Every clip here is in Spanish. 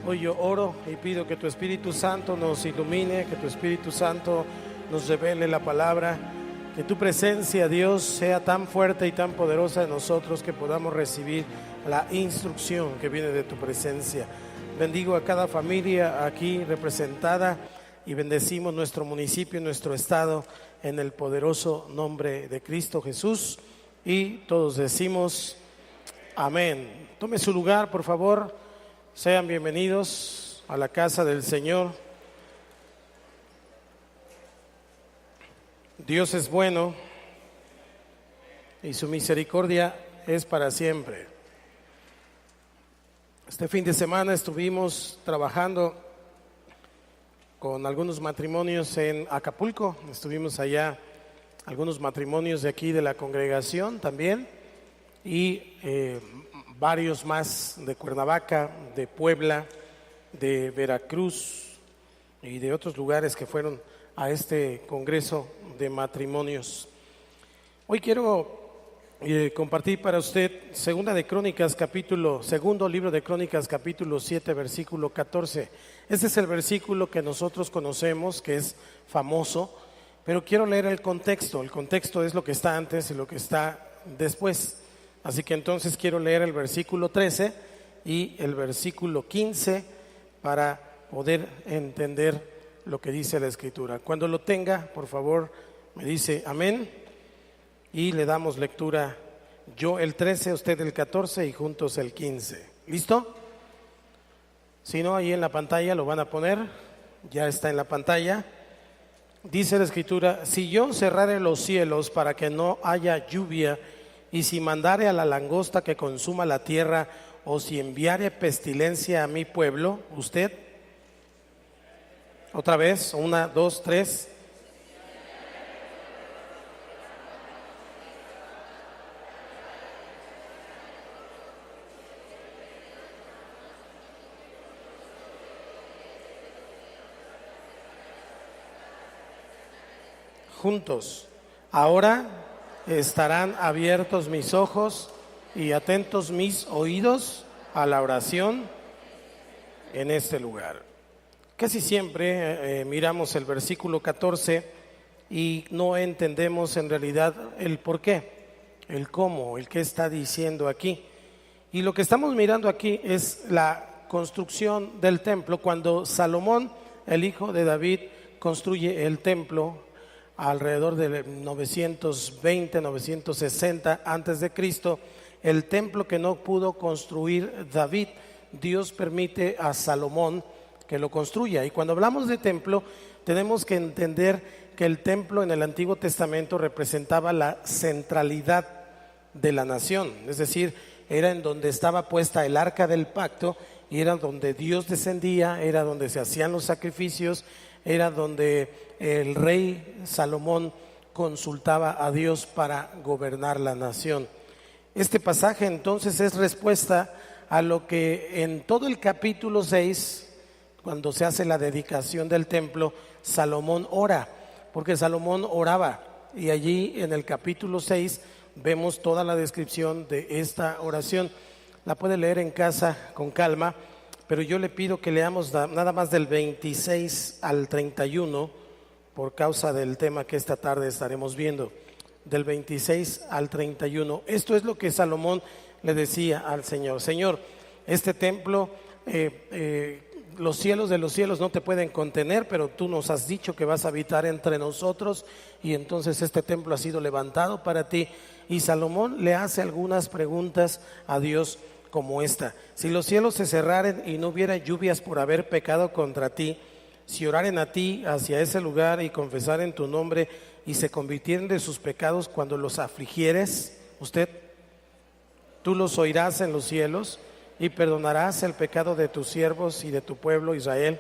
Hoy yo oro y pido que tu Espíritu Santo nos ilumine, que tu Espíritu Santo nos revele la palabra, que tu presencia, Dios, sea tan fuerte y tan poderosa en nosotros que podamos recibir la instrucción que viene de tu presencia. Bendigo a cada familia aquí representada y bendecimos nuestro municipio, nuestro estado, en el poderoso nombre de Cristo Jesús, y todos decimos amén. Tome su lugar, por favor. Sean bienvenidos a la casa del Señor. Dios es bueno y su misericordia es para siempre. Este fin de semana estuvimos trabajando con algunos matrimonios en Acapulco. Estuvimos allá, algunos matrimonios de aquí de la congregación también, y varios más de Cuernavaca, de Puebla, de Veracruz y de otros lugares que fueron a este congreso de matrimonios. Hoy quiero compartir para usted segundo libro de Crónicas, capítulo 7, versículo 14. Este es el versículo que nosotros conocemos, que es famoso, pero quiero leer el contexto. El contexto es lo que está antes y lo que está después. Así que entonces quiero leer el versículo 13 y el versículo 15 para poder entender lo que dice la Escritura. Cuando lo tenga, por favor, me dice amén y le damos lectura. Yo el 13, usted el 14 y juntos el 15. ¿Listo? Si no, ahí en la pantalla lo van a poner. Ya está en la pantalla. Dice la Escritura: si yo cerrare los cielos para que no haya lluvia, y si mandare a la langosta que consuma la tierra, o si enviare pestilencia a mi pueblo, usted, otra vez, 1, 2, 3. Juntos. Ahora estarán abiertos mis ojos y atentos mis oídos a la oración en este lugar. Casi siempre miramos el versículo 14 y no entendemos en realidad el por qué, el cómo, el qué está diciendo aquí. Y lo que estamos mirando aquí es la construcción del templo. Cuando Salomón, el hijo de David, construye el templo alrededor de 920, 960 antes de Cristo, el templo que no pudo construir David, Dios permite a Salomón que lo construya. Y cuando hablamos de templo, tenemos que entender que el templo en el Antiguo Testamento representaba la centralidad de la nación, es decir, era en donde estaba puesta el arca del pacto, y era donde Dios descendía, era donde se hacían los sacrificios, era donde el rey Salomón consultaba a Dios para gobernar la nación. Este pasaje entonces es respuesta a lo que en todo el capítulo 6, cuando se hace la dedicación del templo, Salomón ora, porque Salomón oraba, y allí en el capítulo 6 vemos toda la descripción de esta oración. La puede leer en casa con calma, pero yo le pido que leamos nada más del 26 al 31 por causa del tema que esta tarde estaremos viendo, del 26 al 31. Esto es lo que Salomón le decía al Señor: Señor, este templo, los cielos de los cielos no te pueden contener, pero tú nos has dicho que vas a habitar entre nosotros, y entonces este templo ha sido levantado para ti. Y Salomón le hace algunas preguntas a Dios como esta: si los cielos se cerraren y no hubiera lluvias por haber pecado contra ti, si oraren a ti hacia ese lugar y confesaren tu nombre y se convirtieren de sus pecados cuando los afligieres, tú los oirás en los cielos y perdonarás el pecado de tus siervos y de tu pueblo Israel,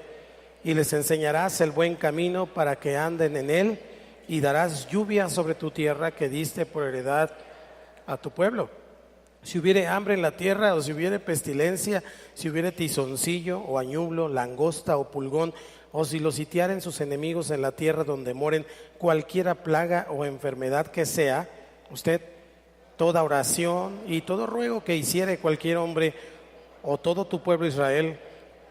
y les enseñarás el buen camino para que anden en él, y darás lluvia sobre tu tierra que diste por heredad a tu pueblo. Si hubiere hambre en la tierra, o si hubiere pestilencia, si hubiere tizoncillo o añublo, langosta o pulgón, o si los sitiaren sus enemigos en la tierra donde moren, cualquiera plaga o enfermedad que sea, toda oración y todo ruego que hiciere cualquier hombre o todo tu pueblo Israel,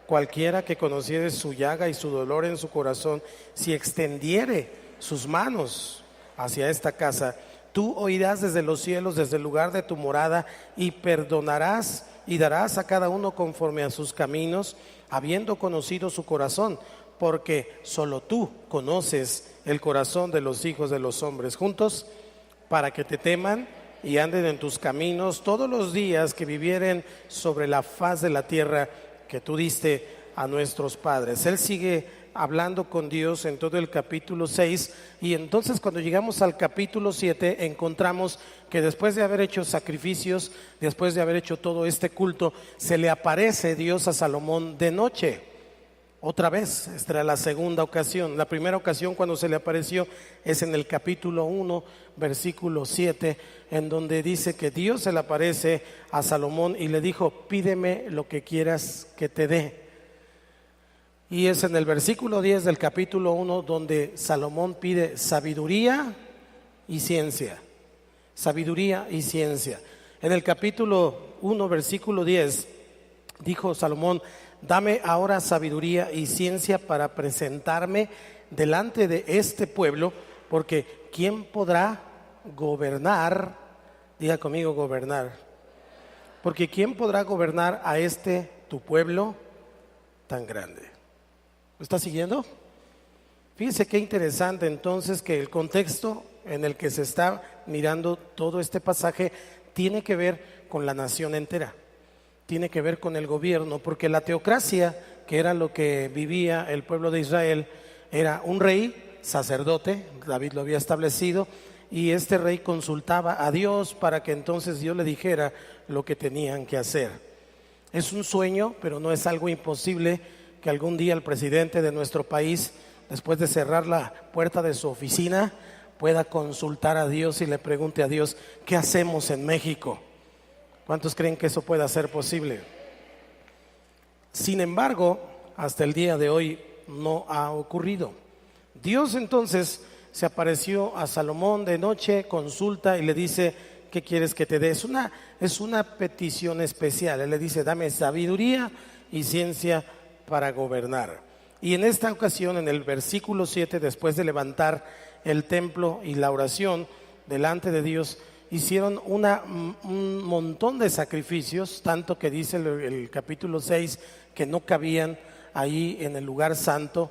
cualquiera que conociere su llaga y su dolor en su corazón, si extendiere sus manos hacia esta casa, tú oirás desde los cielos, desde el lugar de tu morada, y perdonarás y darás a cada uno conforme a sus caminos, habiendo conocido su corazón, porque solo tú conoces el corazón de los hijos de los hombres. Juntos, para que te teman y anden en tus caminos todos los días que vivieren sobre la faz de la tierra que tú diste a nuestros padres. Él sigue hablando con Dios en todo el capítulo 6, y entonces cuando llegamos al capítulo 7 encontramos que después de haber hecho sacrificios, después de haber hecho todo este culto, se le aparece Dios a Salomón de noche. Otra vez, esta era la segunda ocasión. La primera ocasión cuando se le apareció es en el capítulo 1, versículo 7, en donde dice que Dios se le aparece a Salomón y le dijo: pídeme lo que quieras que te dé. Y es en el versículo 10 del capítulo 1 donde Salomón pide sabiduría y ciencia. Sabiduría y ciencia. En el capítulo 1, versículo 10, dijo Salomón: dame ahora sabiduría y ciencia para presentarme delante de este pueblo, porque ¿quién podrá gobernar? Diga conmigo, gobernar. Porque ¿quién podrá gobernar a este tu pueblo tan grande? ¿Me está siguiendo? Fíjese qué interesante entonces que el contexto en el que se está mirando todo este pasaje tiene que ver con la nación entera. Tiene que ver con el gobierno, porque la teocracia, que era lo que vivía el pueblo de Israel, era un rey, sacerdote, David lo había establecido, y este rey consultaba a Dios para que entonces Dios le dijera lo que tenían que hacer. Es un sueño, pero no es algo imposible que algún día el presidente de nuestro país, después de cerrar la puerta de su oficina, pueda consultar a Dios y le pregunte a Dios: ¿qué hacemos en México? ¿Cuántos creen que eso pueda ser posible? Sin embargo, hasta el día de hoy no ha ocurrido. Dios entonces se apareció a Salomón de noche, consulta y le dice: ¿qué quieres que te dé? Es una petición especial. Él le dice: dame sabiduría y ciencia para gobernar. Y en esta ocasión, en el versículo 7, después de levantar el templo y la oración delante de Dios, hicieron un montón de sacrificios, tanto que dice el capítulo 6 que no cabían ahí en el lugar santo.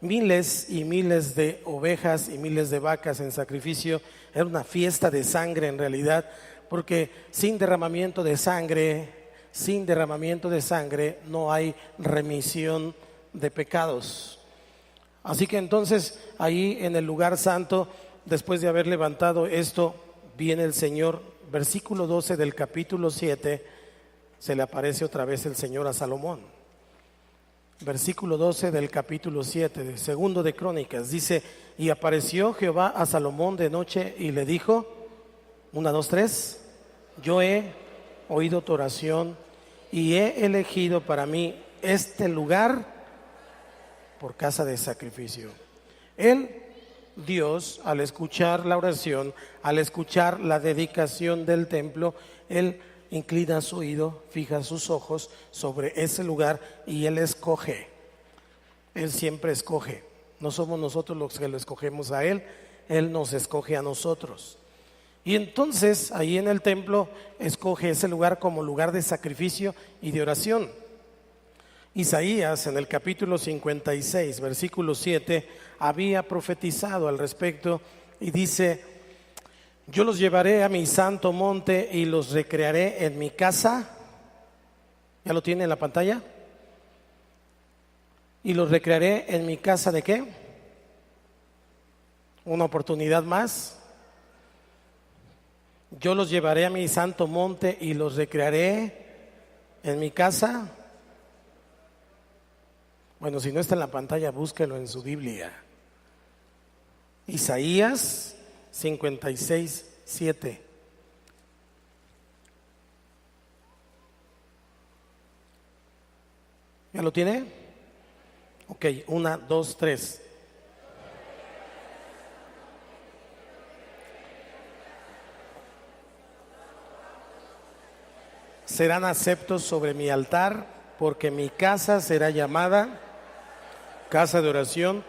Miles y miles de ovejas y miles de vacas en sacrificio. Era una fiesta de sangre en realidad, porque sin derramamiento de sangre no hay remisión de pecados. Así que entonces ahí en el lugar santo, después de haber levantado esto, viene el Señor. Versículo 12 del capítulo 7, se le aparece otra vez el Señor a Salomón. Versículo 12 del capítulo 7 de segundo de Crónicas, dice: y apareció Jehová a Salomón de noche y le dijo, 1, 2, 3, yo he oído tu oración y he elegido para mí este lugar por casa de sacrificio. Dios, al escuchar la oración, al escuchar la dedicación del templo, Él inclina su oído, fija sus ojos sobre ese lugar y Él escoge. Él siempre escoge. No somos nosotros los que lo escogemos a Él, Él nos escoge a nosotros. Y entonces ahí en el templo escoge ese lugar como lugar de sacrificio y de oración. Isaías en el capítulo 56, versículo 7, había profetizado al respecto y dice: yo los llevaré a mi santo monte y los recrearé en mi casa. ¿Ya lo tiene en la pantalla? Y los recrearé en mi casa. ¿De qué? Una oportunidad más. Yo los llevaré a mi santo monte y los recrearé en mi casa. Bueno, si no está en la pantalla, búsquelo en su Biblia. Isaías 56, 7. ¿Ya lo tiene? Ok, 1, 2, 3. serán aceptos sobre mi altar, porque mi casa será llamada casa de oración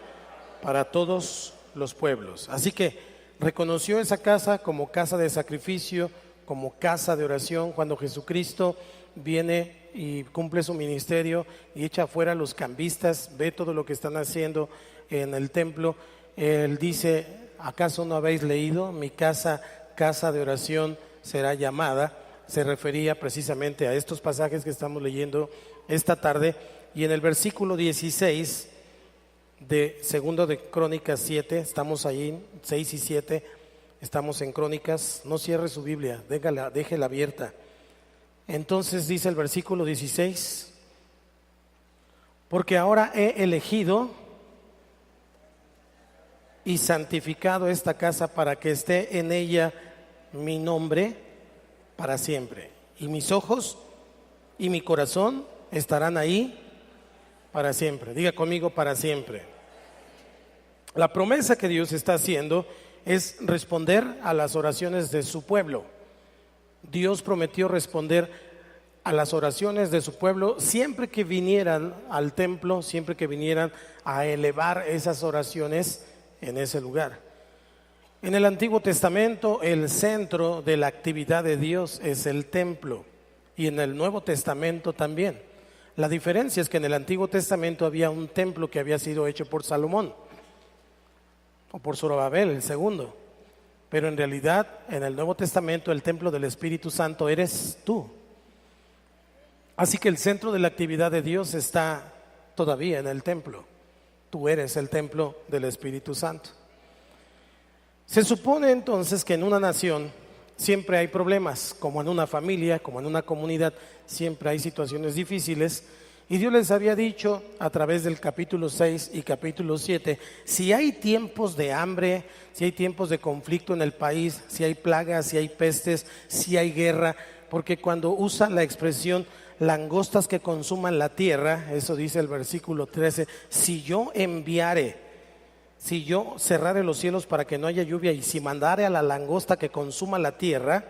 para todos los pueblos. Así que reconoció esa casa como casa de sacrificio, como casa de oración. Cuando Jesucristo viene y cumple su ministerio y echa fuera a los cambistas, ve todo lo que están haciendo en el templo, Él dice: ¿acaso no habéis leído? Mi casa, casa de oración será llamada. Se refería precisamente a estos pasajes que estamos leyendo esta tarde. Y en el versículo 16 de Segundo de Crónicas 7, estamos ahí, 6 y 7, estamos en Crónicas. No cierre su Biblia, déjela abierta. Entonces dice el versículo 16: porque ahora he elegido y santificado esta casa para que esté en ella mi nombre para siempre, y mis ojos y mi corazón estarán ahí para siempre. Diga conmigo: para siempre. La promesa que Dios está haciendo es responder a las oraciones de su pueblo. Dios prometió responder a las oraciones de su pueblo siempre que vinieran al templo, siempre que vinieran a elevar esas oraciones en ese lugar. En el Antiguo Testamento el centro de la actividad de Dios es el templo, y en el Nuevo Testamento también. La diferencia es que en el Antiguo Testamento había un templo que había sido hecho por Salomón o por Zorobabel el segundo, pero en realidad en el Nuevo Testamento el templo del Espíritu Santo eres tú. Así que el centro de la actividad de Dios está todavía en el templo. Tú eres el templo del Espíritu Santo. Se supone entonces que en una nación siempre hay problemas, como en una familia, como en una comunidad, siempre hay situaciones difíciles. Y Dios les había dicho a través del capítulo 6 y capítulo 7, si hay tiempos de hambre, si hay tiempos de conflicto en el país, si hay plagas, si hay pestes, si hay guerra, porque cuando usa la expresión langostas que consuman la tierra, eso dice el versículo 13, si yo cerrare los cielos para que no haya lluvia, y si mandare a la langosta que consuma la tierra,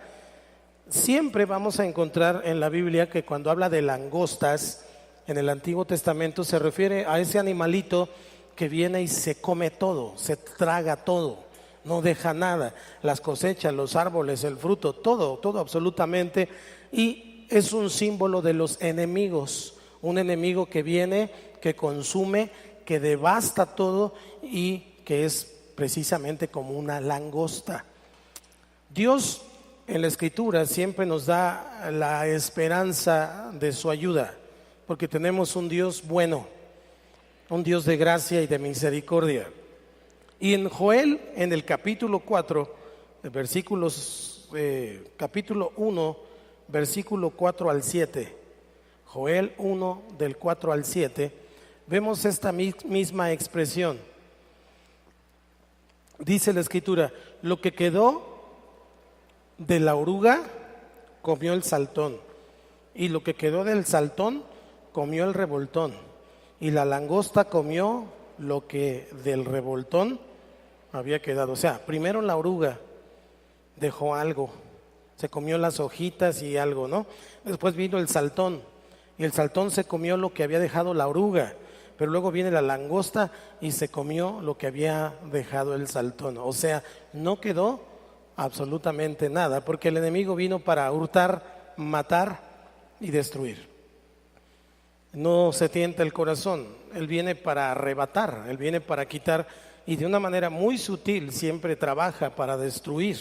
siempre vamos a encontrar en la Biblia que cuando habla de langostas en el Antiguo Testamento se refiere a ese animalito que viene y se come todo, se traga todo, no deja nada, las cosechas, los árboles, el fruto, todo absolutamente. Y es un símbolo de los enemigos, un enemigo que viene, que consume, que devasta todo y que es precisamente como una langosta. Dios en la Escritura siempre nos da la esperanza de su ayuda, porque tenemos un Dios bueno, un Dios de gracia y de misericordia. Y en Joel, en el capítulo 4, capítulo 1, versículo 4 al 7, Joel 1 del 4 al 7, vemos esta misma expresión. Dice la Escritura: lo que quedó de la oruga comió el saltón, y lo que quedó del saltón comió el revoltón, y la langosta comió lo que del revoltón había quedado. O sea, primero la oruga dejó algo, se comió las hojitas y algo, ¿no? Después vino el saltón, y el saltón se comió lo que había dejado la oruga. Pero luego viene la langosta y se comió lo que había dejado el saltón. O sea, no quedó absolutamente nada, porque el enemigo vino para hurtar, matar y destruir. No se tienta el corazón, él viene para arrebatar, él viene para quitar, y de una manera muy sutil siempre trabaja para destruir.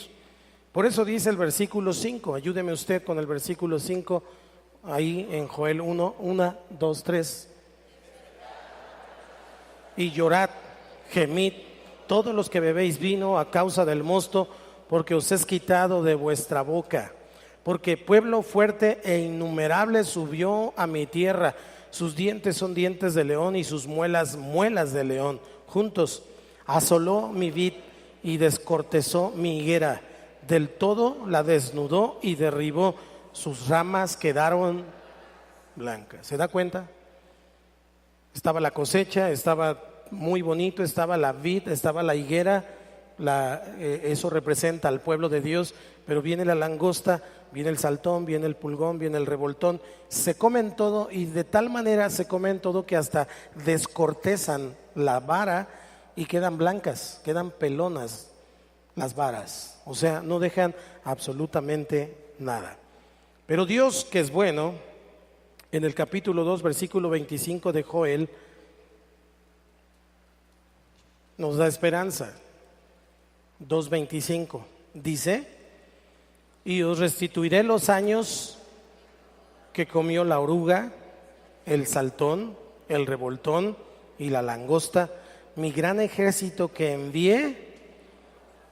Por eso dice el versículo 5, ayúdeme usted con el versículo 5, ahí en Joel 1, 2, 3. Y llorad, gemid, todos los que bebéis vino a causa del mosto, porque os es quitado de vuestra boca. Porque pueblo fuerte e innumerable subió a mi tierra, sus dientes son dientes de león y sus muelas, muelas de león. Juntos asoló mi vid y descortezó mi higuera, del todo la desnudó y derribó, sus ramas quedaron blancas. ¿Se da cuenta? Estaba la cosecha, estaba muy bonito, estaba la vid, estaba la higuera, eso representa al pueblo de Dios, pero viene la langosta, viene el saltón, viene el pulgón, viene el revoltón, se comen todo y de tal manera se comen todo que hasta descortezan la vara y quedan blancas, quedan pelonas las varas, o sea, no dejan absolutamente nada. Pero Dios, que es bueno, en el capítulo 2, versículo 25 de Joel, nos da esperanza. 2:25 dice: y os restituiré los años que comió la oruga, el saltón, el revoltón y la langosta, mi gran ejército que envié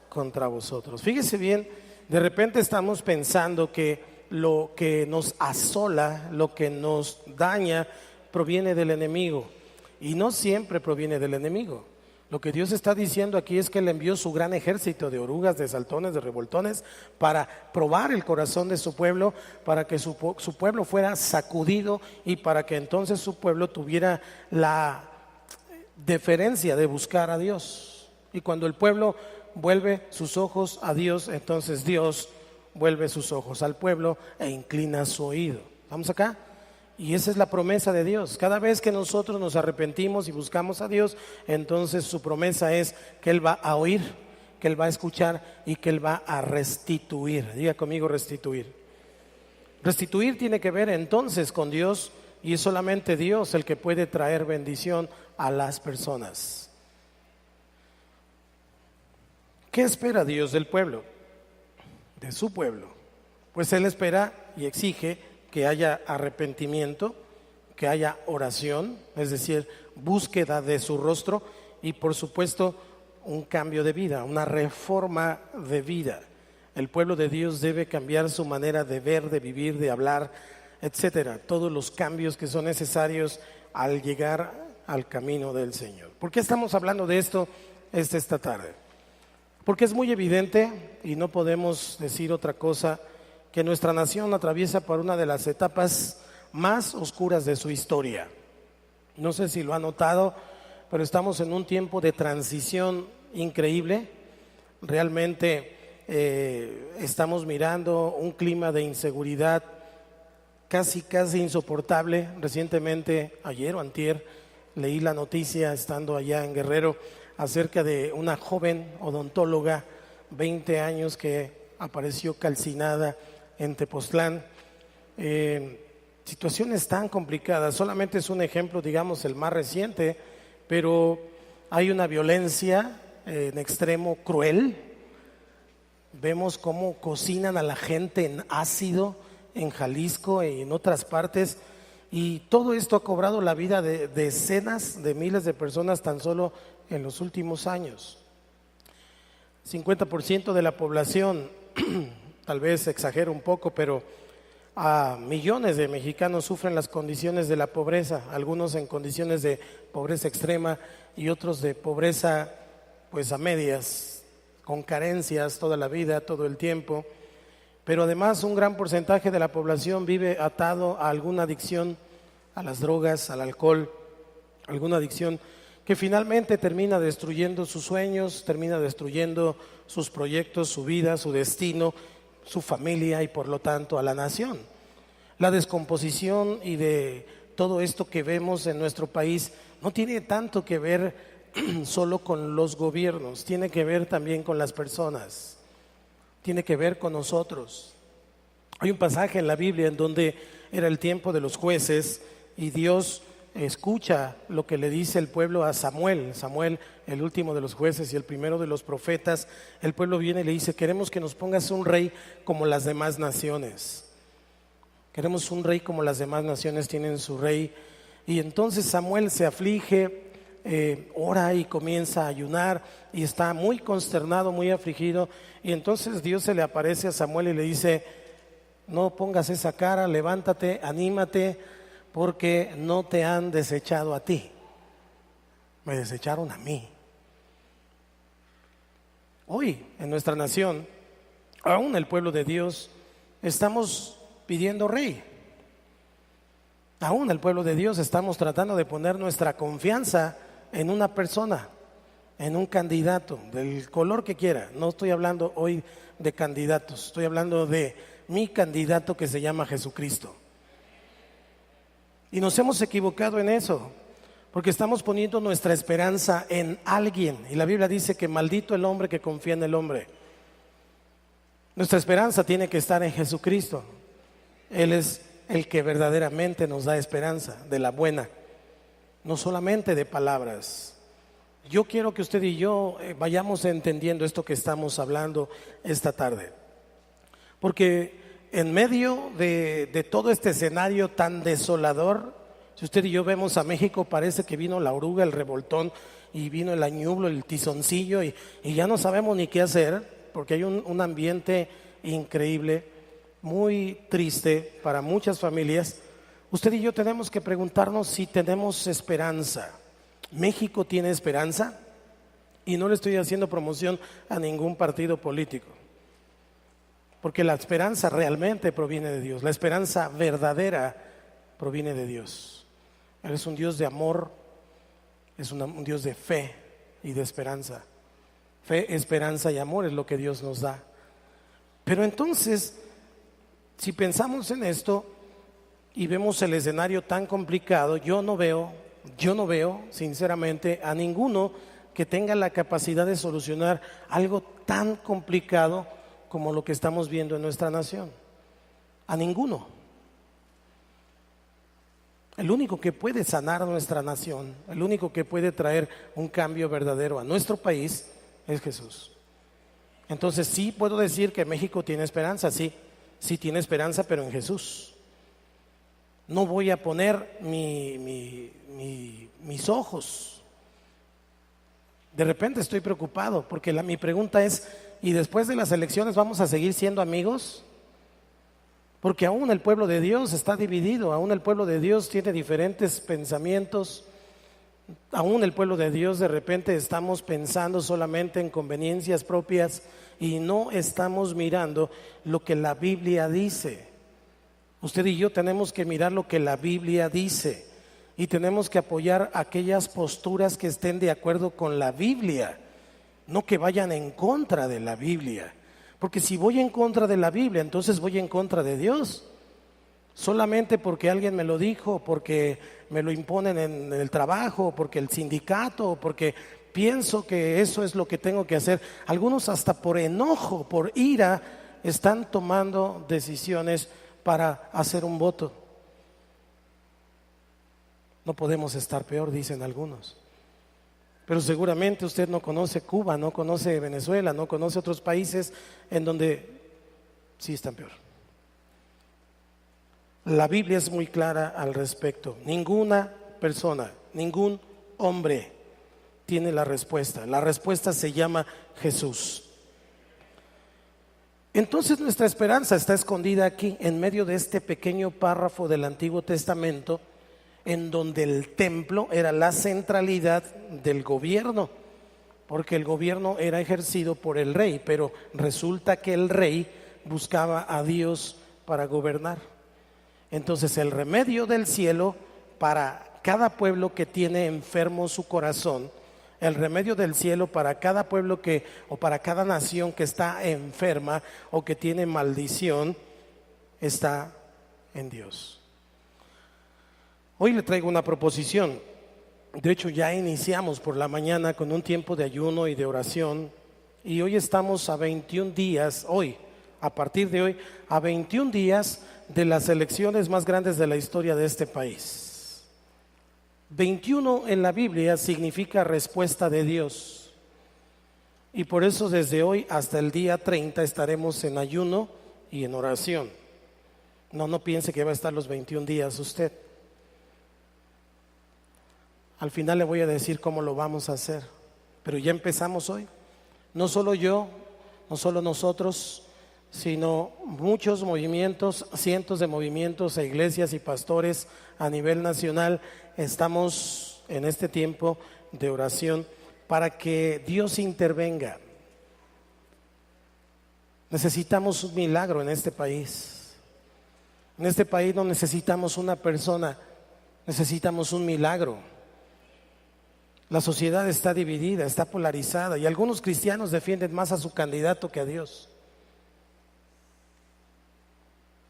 contra vosotros. Fíjese bien, de repente estamos pensando que lo que nos asola, lo que nos daña, proviene del enemigo, y no siempre proviene del enemigo. Lo que Dios está diciendo aquí es que Él envió su gran ejército de orugas, de saltones, de revoltones, para probar el corazón de su pueblo, para que su pueblo fuera sacudido y para que entonces su pueblo tuviera la deferencia de buscar a Dios. Y cuando el pueblo vuelve sus ojos a Dios, entonces Dios vuelve sus ojos al pueblo e inclina su oído. ¿Vamos acá? Y esa es la promesa de Dios. Cada vez que nosotros nos arrepentimos y buscamos a Dios, entonces su promesa es que Él va a oír, que Él va a escuchar y que Él va a restituir. Diga conmigo, restituir. Restituir tiene que ver entonces con Dios, y es solamente Dios el que puede traer bendición a las personas. ¿Qué espera Dios del pueblo? De su pueblo. Pues Él espera y exige que haya arrepentimiento, que haya oración, es decir, búsqueda de su rostro, y por supuesto un cambio de vida, una reforma de vida. El pueblo de Dios debe cambiar su manera de ver, de vivir, de hablar, etcétera, todos los cambios que son necesarios al llegar al camino del Señor. ¿Por qué estamos hablando de esto esta tarde? Porque es muy evidente, y no podemos decir otra cosa, que nuestra nación atraviesa por una de las etapas más oscuras de su historia. No sé si lo ha notado, pero estamos en un tiempo de transición increíble. Realmente estamos mirando un clima de inseguridad casi insoportable. Recientemente, ayer o antier, leí la noticia estando allá en Guerrero acerca de una joven odontóloga, 20 años, que apareció calcinada en Tepoztlán. Situaciones tan complicadas. Solamente es un ejemplo, digamos, el más reciente, pero hay una violencia en extremo cruel. Vemos cómo cocinan a la gente en ácido en Jalisco y en otras partes, y todo esto ha cobrado la vida de decenas de miles de personas tan solo en los últimos años. 50% de la población, tal vez exagero un poco, pero millones de mexicanos sufren las condiciones de la pobreza, algunos en condiciones de pobreza extrema y otros de pobreza pues a medias, con carencias toda la vida, todo el tiempo. Pero además un gran porcentaje de la población vive atado a alguna adicción, a las drogas, al alcohol, alguna adicción que finalmente termina destruyendo sus sueños, termina destruyendo sus proyectos, su vida, su destino, su familia y por lo tanto a la nación. La descomposición y de todo esto que vemos en nuestro país no tiene tanto que ver solo con los gobiernos, tiene que ver también con las personas, tiene que ver con nosotros. Hay un pasaje en la Biblia en donde era el tiempo de los jueces y Dios escucha lo que le dice el pueblo a Samuel, el último de los jueces y el primero de los profetas. El pueblo viene y le dice: queremos que nos pongas un rey como las demás naciones. Queremos un rey como las demás naciones tienen su rey. Y entonces Samuel se aflige, ora y comienza a ayunar y está muy consternado, muy afligido. Y entonces Dios se le aparece a Samuel y le dice: no pongas esa cara, levántate, anímate, porque no te han desechado a ti, me desecharon a mí. Hoy en nuestra nación, aún el pueblo de Dios, estamos pidiendo rey. Aún el pueblo de Dios estamos tratando de poner nuestra confianza en una persona, en un candidato, del color que quiera. No estoy hablando hoy de candidatos, estoy hablando de mi candidato que se llama Jesucristo. Y nos hemos equivocado en eso, porque estamos poniendo nuestra esperanza en alguien. Y la Biblia dice que maldito el hombre que confía en el hombre. Nuestra esperanza tiene que estar en Jesucristo. Él es el que verdaderamente nos da esperanza, de la buena, no solamente de palabras. Yo quiero que usted y yo vayamos entendiendo esto que estamos hablando esta tarde, porque en medio de todo este escenario tan desolador, si usted y yo vemos a México, parece que vino la oruga, el revoltón, y vino el añublo, el tizoncillo, y ya no sabemos ni qué hacer, porque hay un ambiente increíble, muy triste para muchas familias. Usted y yo tenemos que preguntarnos si tenemos esperanza. ¿México tiene esperanza? Y no le estoy haciendo promoción a ningún partido político, porque la esperanza realmente proviene de Dios. La esperanza verdadera proviene de Dios. Él es un Dios de amor, es un Dios de fe y de esperanza. Fe, esperanza y amor es lo que Dios nos da. Pero entonces, si pensamos en esto y vemos el escenario tan complicado, yo no veo sinceramente a ninguno que tenga la capacidad de solucionar algo tan complicado como lo que estamos viendo en nuestra nación. A ninguno. El único que puede sanar a nuestra nación, el único que puede traer un cambio verdadero a nuestro país es Jesús. Entonces sí puedo decir que México tiene esperanza, sí tiene esperanza, pero en Jesús. No voy a poner mis ojos. De repente estoy preocupado porque mi pregunta es, ¿y después de las elecciones vamos a seguir siendo amigos? Porque aún el pueblo de Dios está dividido, aún el pueblo de Dios tiene diferentes pensamientos, aún el pueblo de Dios de repente estamos pensando solamente en conveniencias propias y no estamos mirando lo que la Biblia dice. Usted y yo tenemos que mirar lo que la Biblia dice y tenemos que apoyar aquellas posturas que estén de acuerdo con la Biblia, no que vayan en contra de la Biblia. Porque si voy en contra de la Biblia, entonces voy en contra de Dios. Solamente porque alguien me lo dijo, porque me lo imponen en el trabajo, porque el sindicato, porque pienso que eso es lo que tengo que hacer. Algunos hasta por enojo, por ira, están tomando decisiones para hacer un voto. No podemos estar peor, dicen algunos. Pero seguramente usted no conoce Cuba, no conoce Venezuela, no conoce otros países en donde sí están peor. La Biblia es muy clara al respecto. Ninguna persona, ningún hombre tiene la respuesta. La respuesta se llama Jesús. Entonces nuestra esperanza está escondida aquí, en medio de este pequeño párrafo del Antiguo Testamento, en donde el templo era la centralidad del gobierno, porque el gobierno era ejercido por el rey, pero resulta que el rey buscaba a Dios para gobernar. Entonces el remedio del cielo para cada pueblo que tiene enfermo su corazón, el remedio del cielo para cada pueblo o para cada nación que está enferma o que tiene maldición, está en Dios. Hoy le traigo una proposición. De hecho, ya iniciamos por la mañana con un tiempo de ayuno y de oración. Y hoy estamos a 21 días, a partir de hoy, a 21 días de las elecciones más grandes de la historia de este país. 21 en la Biblia significa respuesta de Dios. Y por eso desde hoy hasta el día 30 estaremos en ayuno y en oración. No piense que va a estar los 21 días usted. Al final le voy a decir cómo lo vamos a hacer, pero ya empezamos hoy. No solo yo, no solo nosotros, sino muchos movimientos, cientos de movimientos e iglesias y pastores a nivel nacional. Estamos en este tiempo de oración para que Dios intervenga. Necesitamos un milagro en este país. En este país no necesitamos una persona, necesitamos un milagro. La sociedad está dividida, está polarizada y algunos cristianos defienden más a su candidato que a Dios.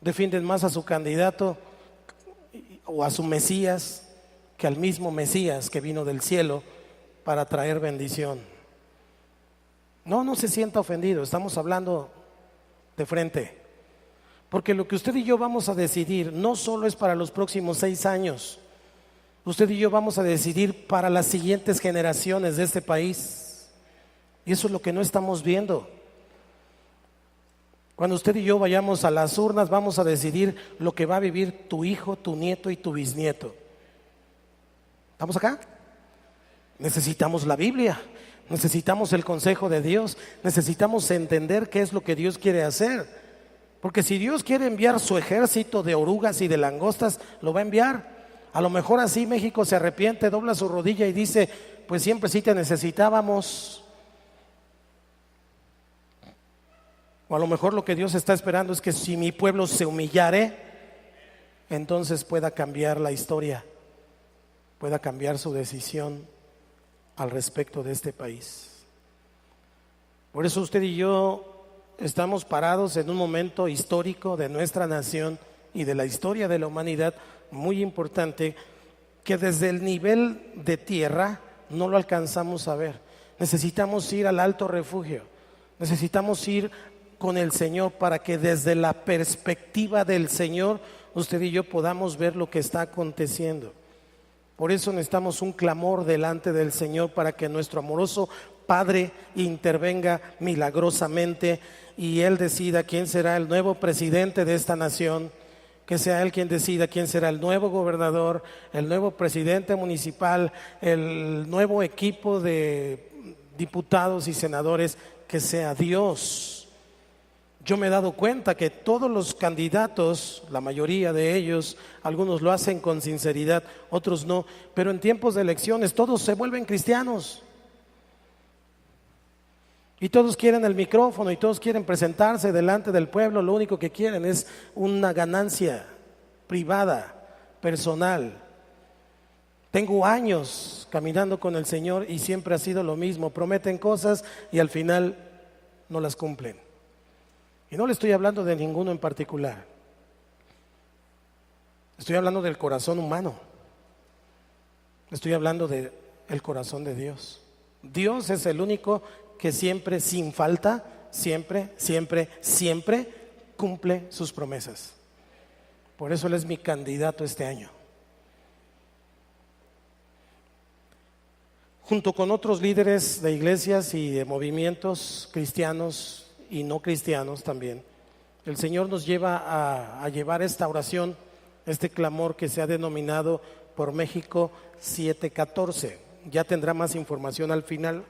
Defienden más a su candidato o a su Mesías que al mismo Mesías que vino del cielo para traer bendición. No se sienta ofendido, estamos hablando de frente. Porque lo que usted y yo vamos a decidir no solo es para los próximos 6 años. Usted y yo vamos a decidir para las siguientes generaciones de este país. Y eso es lo que no estamos viendo. Cuando usted y yo vayamos a las urnas, vamos a decidir lo que va a vivir tu hijo, tu nieto y tu bisnieto. ¿Estamos acá? Necesitamos la Biblia, necesitamos el consejo de Dios, necesitamos entender qué es lo que Dios quiere hacer. Porque si Dios quiere enviar su ejército de orugas y de langostas, lo va a enviar. A lo mejor así México se arrepiente, dobla su rodilla y dice, pues siempre sí te necesitábamos. O a lo mejor lo que Dios está esperando es que si mi pueblo se humillare, entonces pueda cambiar la historia, pueda cambiar su decisión al respecto de este país. Por eso usted y yo estamos parados en un momento histórico de nuestra nación y de la historia de la humanidad muy importante, que desde el nivel de tierra no lo alcanzamos a ver. Necesitamos ir al alto refugio, necesitamos ir con el Señor para que desde la perspectiva del Señor usted y yo podamos ver lo que está aconteciendo. Por eso necesitamos un clamor delante del Señor para que nuestro amoroso Padre intervenga milagrosamente y Él decida quién será el nuevo presidente de esta nación, que sea Él quien decida quién será el nuevo gobernador, el nuevo presidente municipal, el nuevo equipo de diputados y senadores, que sea Dios. Yo me he dado cuenta que todos los candidatos, la mayoría de ellos, algunos lo hacen con sinceridad, otros no, pero en tiempos de elecciones todos se vuelven cristianos. Y todos quieren el micrófono y todos quieren presentarse delante del pueblo. Lo único que quieren es una ganancia privada, personal. Tengo años caminando con el Señor y siempre ha sido lo mismo. Prometen cosas y al final no las cumplen. Y no le estoy hablando de ninguno en particular. Estoy hablando del corazón humano. Estoy hablando del corazón de Dios. Dios es el único que siempre, sin falta, siempre cumple sus promesas. Por eso Él es mi candidato este año. Junto con otros líderes de iglesias y de movimientos cristianos y no cristianos también, el Señor nos lleva a llevar esta oración, este clamor que se ha denominado por México 714. Ya tendrá más información al final.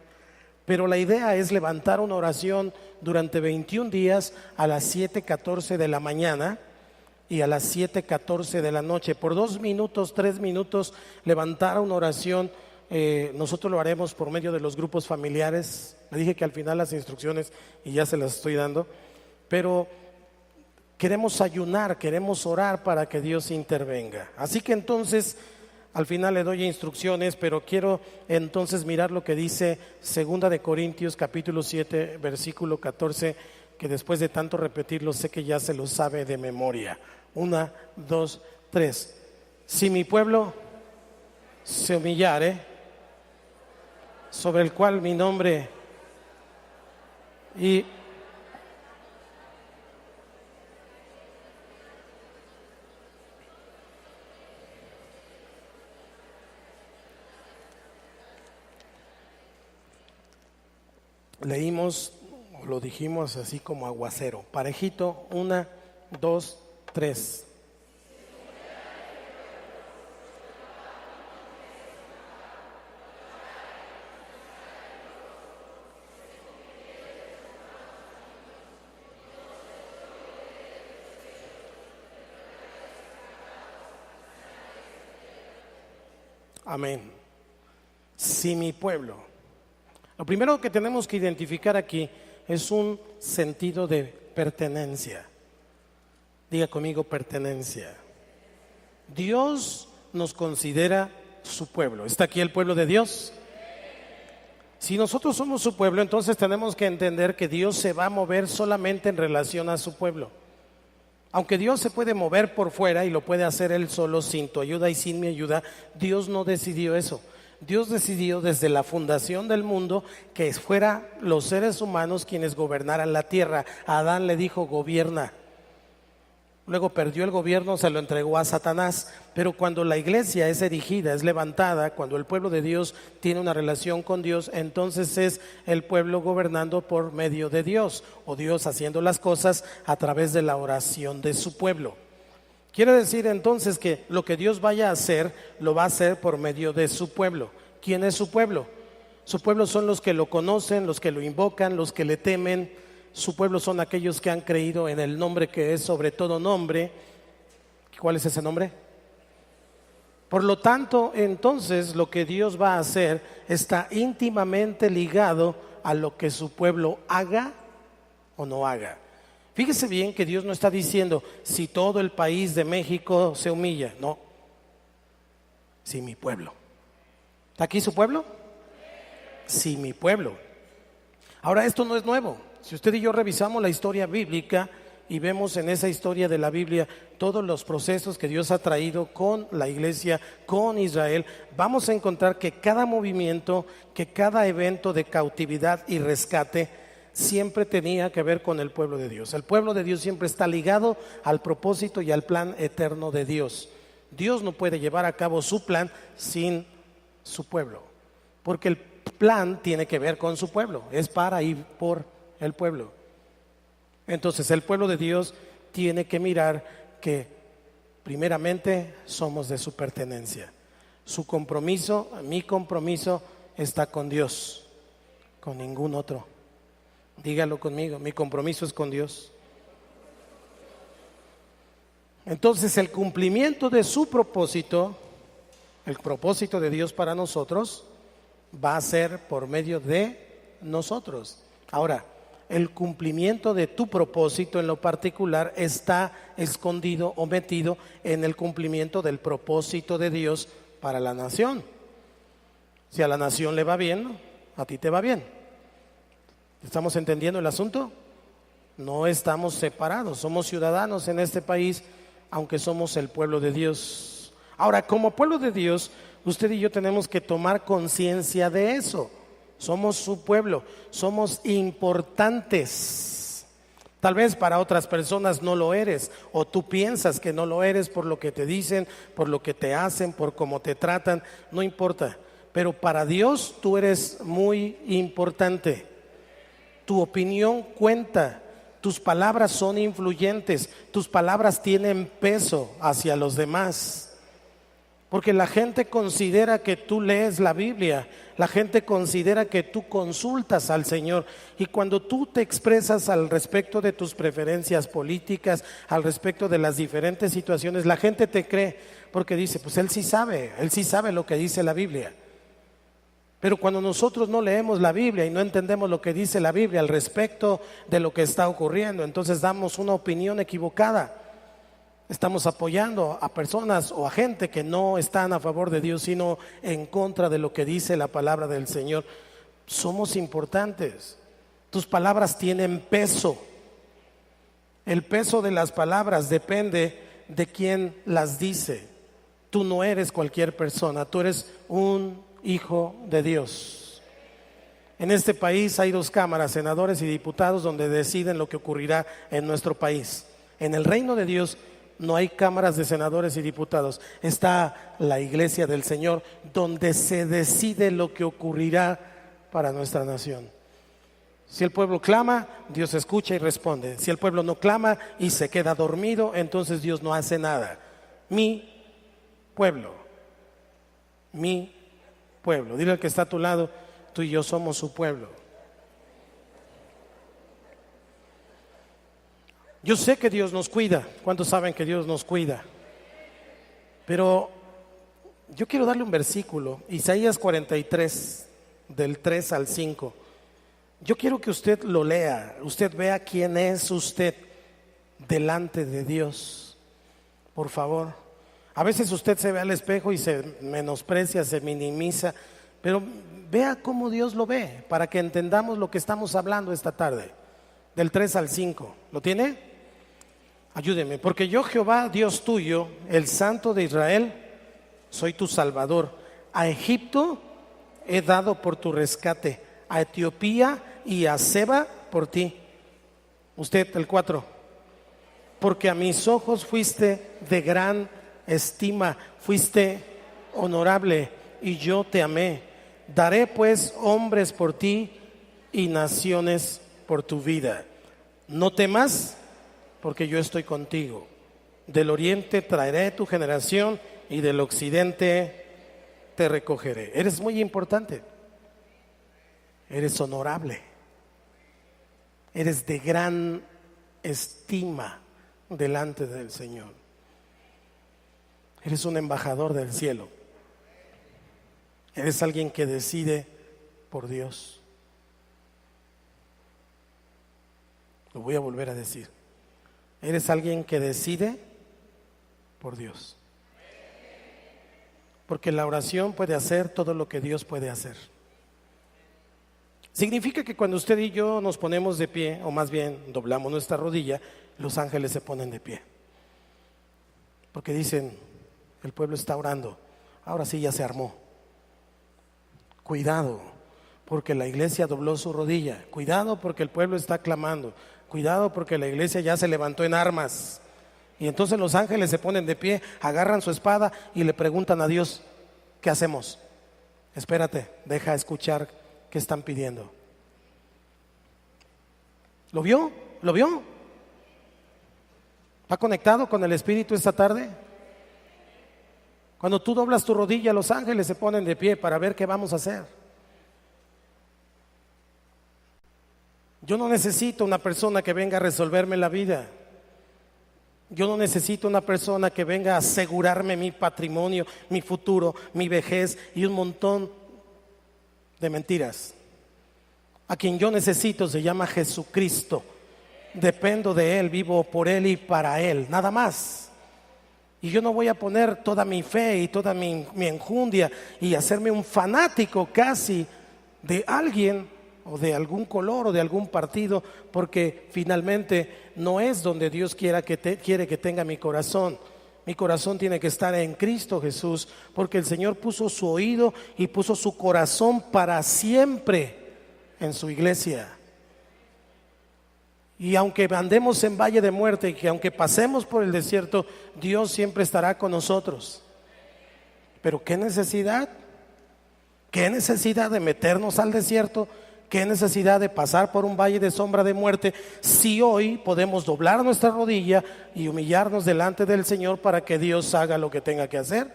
Pero la idea es levantar una oración durante 21 días a las 7:14 de la mañana y a las 7:14 de la noche. Por 2 minutos, 3 minutos, levantar una oración. Nosotros lo haremos por medio de los grupos familiares. Le dije que al final las instrucciones y ya se las estoy dando. Pero queremos ayunar, queremos orar para que Dios intervenga. Así que entonces, al final le doy instrucciones, pero quiero entonces mirar lo que dice 2 de Corintios capítulo 7 versículo 14, que después de tanto repetirlo sé que ya se lo sabe de memoria. 1, 2, 3. Si mi pueblo se humillare, sobre el cual mi nombre y leímos, o lo dijimos así como aguacero, parejito, 1, 2, 3. Amén. Si mi pueblo. Lo primero que tenemos que identificar aquí es un sentido de pertenencia. Diga conmigo pertenencia. Dios nos considera su pueblo. ¿Está aquí el pueblo de Dios? Si nosotros somos su pueblo, entonces tenemos que entender que Dios se va a mover solamente en relación a su pueblo. Aunque Dios se puede mover por fuera y lo puede hacer Él solo sin tu ayuda y sin mi ayuda, Dios no decidió eso. Dios decidió desde la fundación del mundo que fueran los seres humanos quienes gobernaran la tierra. A Adán le dijo: gobierna. Luego perdió el gobierno, se lo entregó a Satanás. Pero cuando la iglesia es erigida, es levantada, cuando el pueblo de Dios tiene una relación con Dios, entonces es el pueblo gobernando por medio de Dios, o Dios haciendo las cosas a través de la oración de su pueblo. Quiere decir entonces que lo que Dios vaya a hacer, lo va a hacer por medio de su pueblo. ¿Quién es su pueblo? Su pueblo son los que lo conocen, los que lo invocan, los que le temen. Su pueblo son aquellos que han creído en el nombre que es sobre todo nombre. ¿Cuál es ese nombre? Por lo tanto, entonces lo que Dios va a hacer está íntimamente ligado a lo que su pueblo haga o no haga. Fíjese bien que Dios no está diciendo si todo el país de México se humilla, no. Si mi pueblo. ¿Está aquí su pueblo? Si mi pueblo. Ahora, esto no es nuevo. Si usted y yo revisamos la historia bíblica y vemos en esa historia de la Biblia todos los procesos que Dios ha traído con la iglesia, con Israel, vamos a encontrar que cada movimiento, que cada evento de cautividad y rescate siempre tenía que ver con el pueblo de Dios. El pueblo de Dios siempre está ligado al propósito y al plan eterno de Dios. Dios no puede llevar a cabo su plan sin su pueblo, porque el plan tiene que ver con su pueblo, es para y por el pueblo. Entonces el pueblo de Dios tiene que mirar que primeramente somos de su pertenencia. Su compromiso, mi compromiso está con Dios, con ningún otro. Dígalo conmigo, mi compromiso es con Dios. Entonces el cumplimiento de su propósito, el propósito de Dios para nosotros, va a ser por medio de nosotros. Ahora, el cumplimiento de tu propósito en lo particular está escondido o metido en el cumplimiento del propósito de Dios para la nación. Si a la nación le va bien, a ti te va bien. ¿Estamos entendiendo el asunto? No estamos separados, somos ciudadanos en este país, aunque somos el pueblo de Dios. Ahora, como pueblo de Dios, usted y yo tenemos que tomar conciencia de eso. Somos su pueblo, somos importantes. Tal vez para otras personas no lo eres, o tú piensas que no lo eres por lo que te dicen, por lo que te hacen, por cómo te tratan, no importa. Pero para Dios tú eres muy importante. Tu opinión cuenta, tus palabras son influyentes, tus palabras tienen peso hacia los demás. Porque la gente considera que tú lees la Biblia, la gente considera que tú consultas al Señor, y cuando tú te expresas al respecto de tus preferencias políticas, al respecto de las diferentes situaciones, la gente te cree porque dice, pues él sí sabe lo que dice la Biblia. Pero cuando nosotros no leemos la Biblia y no entendemos lo que dice la Biblia al respecto de lo que está ocurriendo, entonces damos una opinión equivocada. Estamos apoyando a personas o a gente que no están a favor de Dios, sino en contra de lo que dice la palabra del Señor. Somos importantes. Tus palabras tienen peso. El peso de las palabras depende de quién las dice. Tú no eres cualquier persona, tú eres un hijo de Dios. En este país hay 2 cámaras, senadores y diputados, donde deciden lo que ocurrirá en nuestro país. En el reino de Dios no hay cámaras de senadores y diputados, está la iglesia del Señor, donde se decide lo que ocurrirá para nuestra nación. Si el pueblo clama, Dios escucha y responde. Si el pueblo no clama y se queda dormido, entonces Dios no hace nada. Mi pueblo, mi pueblo. Dile al que está a tu lado, tú y yo somos su pueblo. Yo sé que Dios nos cuida. ¿Cuántos saben que Dios nos cuida? Pero yo quiero darle un versículo, Isaías 43, del 3 al 5. Yo quiero que usted lo lea, usted vea quién es usted delante de Dios. Por favor. A veces usted se ve al espejo y se menosprecia, se minimiza Pero vea cómo Dios lo ve, para que entendamos lo que estamos hablando esta tarde, del 3 al 5. ¿Lo tiene? Ayúdeme. Porque yo, Jehová, Dios tuyo, el Santo de Israel, soy tu Salvador. A Egipto he dado por tu rescate, a Etiopía y a Seba por ti. Usted, el 4. Porque a mis ojos fuiste de gran estima, fuiste honorable y yo te amé. Daré pues hombres por ti y naciones por tu vida. No temas, porque yo estoy contigo. Del oriente traeré tu generación y del occidente te recogeré. Eres muy importante. Eres honorable. Eres de gran estima delante del Señor. Eres un embajador del cielo. Eres alguien que decide por Dios. Lo voy a volver a decir. Eres alguien que decide por Dios. Porque la oración puede hacer todo lo que Dios puede hacer. Significa que cuando usted y yo nos ponemos de pie, o más bien doblamos nuestra rodilla, los ángeles se ponen de pie. Porque dicen, el pueblo está orando, ahora sí ya se armó. Cuidado, porque la iglesia dobló su rodilla. Cuidado, porque el pueblo está clamando. Cuidado, porque la iglesia ya se levantó en armas. Y entonces los ángeles se ponen de pie, agarran su espada y le preguntan a Dios, ¿qué hacemos? Espérate, deja escuchar qué están pidiendo. ¿Lo vio? ¿Lo vio? ¿Está conectado con el Espíritu esta tarde? Cuando tú doblas tu rodilla, los ángeles se ponen de pie para ver qué vamos a hacer. Yo no necesito una persona que venga a resolverme la vida. Yo no necesito una persona que venga a asegurarme mi patrimonio, mi futuro, mi vejez y un montón de mentiras. A quien yo necesito se llama Jesucristo. Dependo de Él, vivo por Él y para Él, nada más. Y yo no voy a poner toda mi fe y toda mi enjundia y hacerme un fanático casi de alguien o de algún color o de algún partido, porque finalmente no es donde Dios quiere que tenga mi corazón. Mi corazón tiene que estar en Cristo Jesús, porque el Señor puso su oído y puso su corazón para siempre en su iglesia. Y aunque andemos en valle de muerte y que aunque pasemos por el desierto, Dios siempre estará con nosotros. Pero ¿qué necesidad? ¿Qué necesidad de meternos al desierto? ¿Qué necesidad de pasar por un valle de sombra de muerte si hoy podemos doblar nuestra rodilla y humillarnos delante del Señor para que Dios haga lo que tenga que hacer?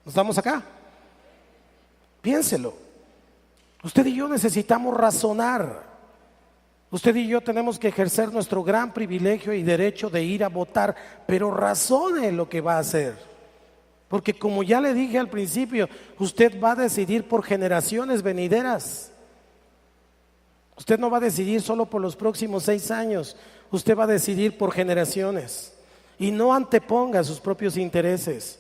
¿Estamos acá? Piénselo. Usted y yo necesitamos razonar. Usted y yo tenemos que ejercer nuestro gran privilegio y derecho de ir a votar, pero razone lo que va a hacer. Porque como ya le dije al principio, usted va a decidir por generaciones venideras. Usted no va a decidir solo por los próximos 6 años, usted va a decidir por generaciones. Y no anteponga sus propios intereses.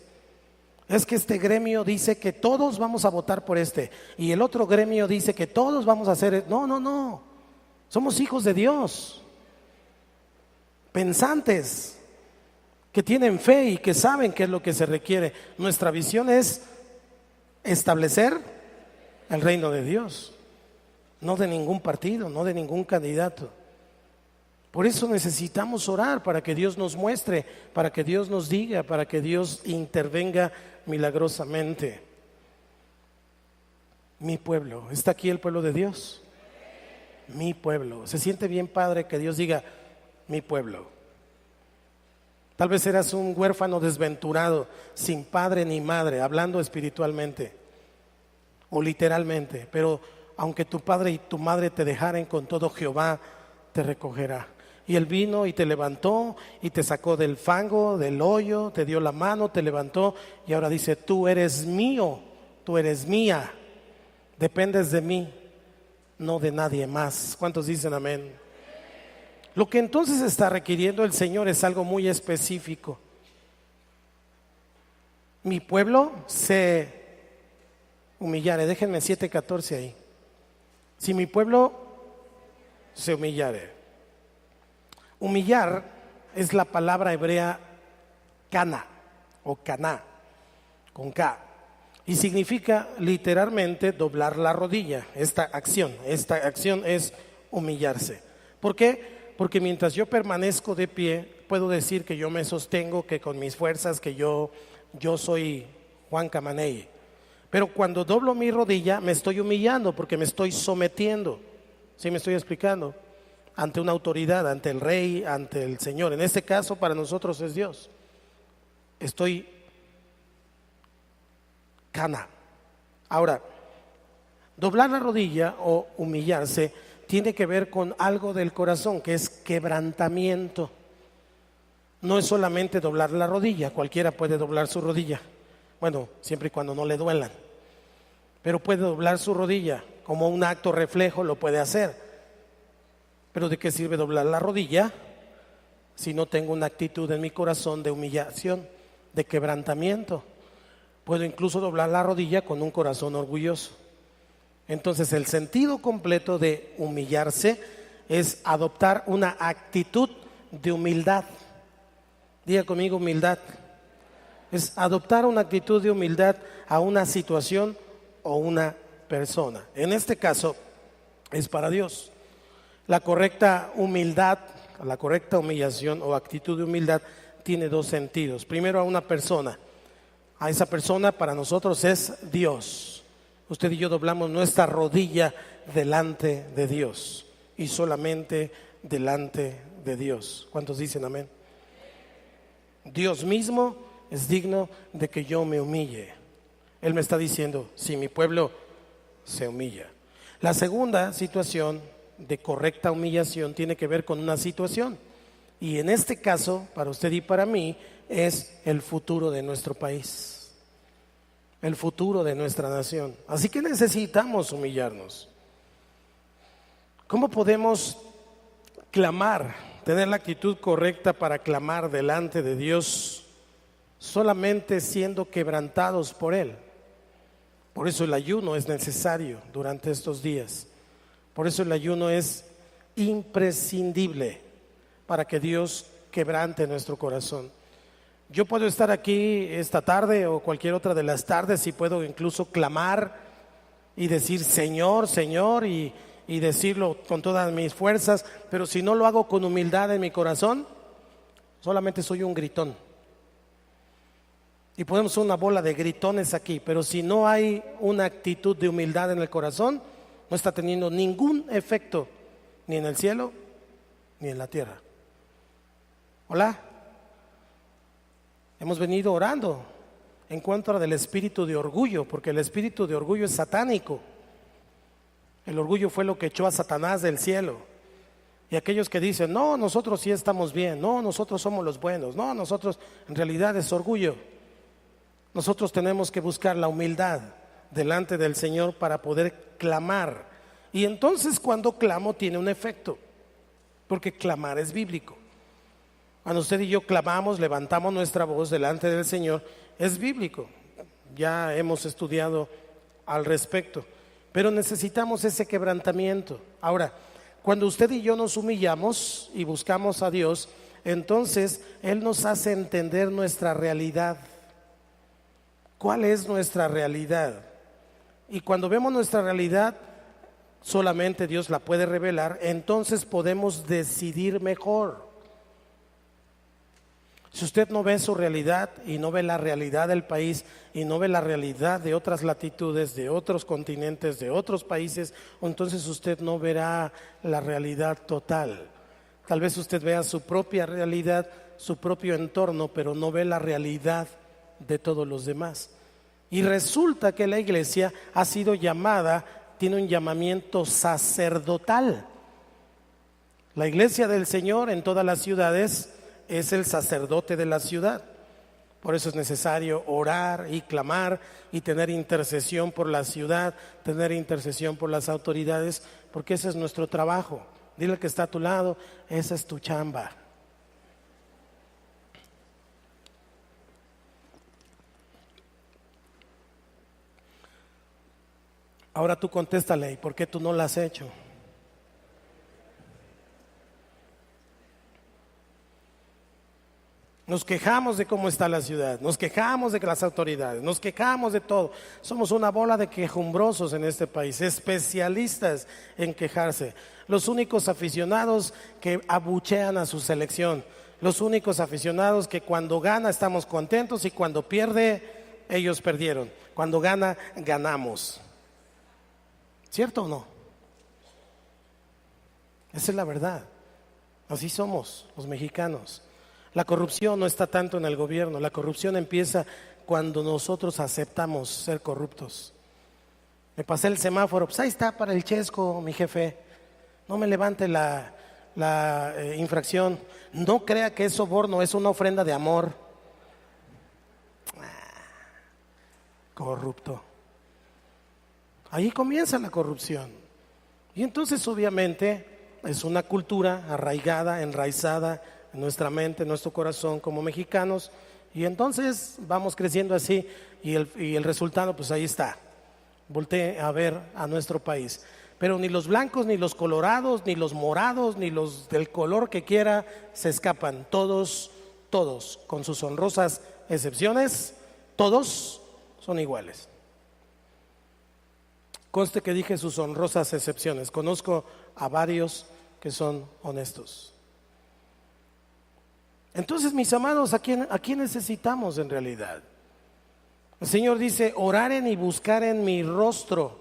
Es que este gremio dice que todos vamos a votar por este, y el otro gremio dice que todos vamos a hacer. No. Somos hijos de Dios, pensantes, que tienen fe y que saben qué es lo que se requiere. Nuestra visión es establecer el reino de Dios, no de ningún partido, no de ningún candidato. Por eso necesitamos orar para que Dios nos muestre, para que Dios nos diga, para que Dios intervenga milagrosamente. Mi pueblo, ¿está aquí el pueblo de Dios? Mi pueblo. ¿Se siente bien, Padre, que Dios diga mi pueblo? Tal vez eras un huérfano desventurado, sin padre ni madre, hablando espiritualmente o literalmente, pero aunque tu padre y tu madre te dejaren, con todo Jehová te recogerá. Y Él vino y te levantó y te sacó del fango, del hoyo, te dio la mano, te levantó y ahora dice, tú eres mío, tú eres mía, dependes de mí, no de nadie más. ¿Cuántos dicen amén? Lo que entonces está requiriendo el Señor es algo muy específico. Mi pueblo se Humillare, déjenme 7:14 ahí. Si mi pueblo se humillare. Humillar es la palabra hebrea cana o caná, con K, y significa literalmente doblar la rodilla. Esta acción es humillarse. ¿Por qué? Porque mientras yo permanezco de pie, puedo decir que yo me sostengo, que con mis fuerzas, que yo soy Juan Camaney. Pero cuando doblo mi rodilla, me estoy humillando porque me estoy sometiendo. ¿Sí me estoy explicando? Ante una autoridad, ante el rey, ante el Señor. En este caso, para nosotros es Dios. Estoy cana. Ahora, doblar la rodilla o humillarse tiene que ver con algo del corazón, que es quebrantamiento. No es solamente doblar la rodilla, cualquiera puede doblar su rodilla. Bueno, siempre y cuando no le duelan. Pero puede doblar su rodilla como un acto reflejo, lo puede hacer. Pero ¿de qué sirve doblar la rodilla si no tengo una actitud en mi corazón de humillación, de quebrantamiento? Puedo incluso doblar la rodilla con un corazón orgulloso. Entonces el sentido completo de humillarse es adoptar una actitud de humildad. Diga conmigo, humildad. Es adoptar una actitud de humildad a una situación o una persona. En este caso es para Dios. La correcta humildad, la correcta humillación o actitud de humildad tiene dos sentidos. Primero, a una persona. A esa persona para nosotros es Dios. Usted y yo doblamos nuestra rodilla delante de Dios y solamente delante de Dios. ¿Cuántos dicen amén? Dios mismo es digno de que yo me humille. Él me está diciendo, si mi pueblo se humilla. La segunda situación de correcta humillación tiene que ver con una situación. Y en este caso, para usted y para mí, es el futuro de nuestro país, el futuro de nuestra nación. Así que necesitamos humillarnos. ¿Cómo podemos clamar, tener la actitud correcta para clamar delante de Dios? Solamente siendo quebrantados por Él. Por eso el ayuno es necesario durante estos días. Por eso el ayuno es imprescindible para que Dios quebrante nuestro corazón. Yo puedo estar aquí esta tarde o cualquier otra de las tardes y puedo incluso clamar y decir Señor, Señor y decirlo con todas mis fuerzas, pero si no lo hago con humildad en mi corazón, solamente soy un gritón. Y podemos ser una bola de gritones aquí, pero si no hay una actitud de humildad en el corazón, no está teniendo ningún efecto, ni en el cielo, ni en la tierra. Hola. Hemos venido orando en contra del espíritu de orgullo, porque el espíritu de orgullo es satánico. El orgullo fue lo que echó a Satanás del cielo. Y aquellos que dicen, no, nosotros sí estamos bien, no, nosotros somos los buenos, no, nosotros, en realidad es orgullo. Nosotros tenemos que buscar la humildad delante del Señor para poder clamar. Y entonces cuando clamo tiene un efecto, porque clamar es bíblico. Cuando usted y yo clamamos, levantamos nuestra voz delante del Señor, es bíblico. Ya hemos estudiado al respecto, pero necesitamos ese quebrantamiento. Ahora, cuando usted y yo nos humillamos y buscamos a Dios, entonces Él nos hace entender nuestra realidad. ¿Cuál es nuestra realidad? Y cuando vemos nuestra realidad, solamente Dios la puede revelar, entonces podemos decidir mejor. Si usted no ve su realidad y no ve la realidad del país y no ve la realidad de otras latitudes, de otros continentes, de otros países, entonces usted no verá la realidad total. Tal vez usted vea su propia realidad, su propio entorno, pero no ve la realidad de todos los demás. Y resulta que la iglesia ha sido llamada, tiene un llamamiento sacerdotal. La iglesia del Señor en todas las ciudades es el sacerdote de la ciudad. Por eso es necesario orar y clamar y tener intercesión por la ciudad, tener intercesión por las autoridades, porque ese es nuestro trabajo. Dile al que está a tu lado, esa es tu chamba. Ahora tú contéstale, ¿y por qué tú no lo has hecho? Nos quejamos de cómo está la ciudad, nos quejamos de las autoridades, nos quejamos de todo. Somos una bola de quejumbrosos en este país, especialistas en quejarse. Los únicos aficionados que abuchean a su selección, los únicos aficionados que cuando gana estamos contentos y cuando pierde, ellos perdieron. Cuando gana, ganamos. ¿Cierto o no? Esa es la verdad. Así somos los mexicanos. La corrupción no está tanto en el gobierno, la corrupción empieza cuando nosotros aceptamos ser corruptos. Me pasé el semáforo, pues ahí está para el chesco, mi jefe. No me levante la infracción. No crea que es soborno, es una ofrenda de amor. Corrupto. Ahí comienza la corrupción. Y entonces obviamente es una cultura arraigada, enraizada en nuestra mente, en nuestro corazón como mexicanos, y entonces vamos creciendo así y el resultado pues ahí está. Voltee a ver a nuestro país, pero ni los blancos, ni los colorados, ni los morados, ni los del color que quiera se escapan, todos, con sus honrosas excepciones, todos son iguales. Conste que dije sus honrosas excepciones, conozco a varios que son honestos. Entonces, mis amados, ¿a quién necesitamos en realidad? El Señor dice, oraren y buscaren mi rostro.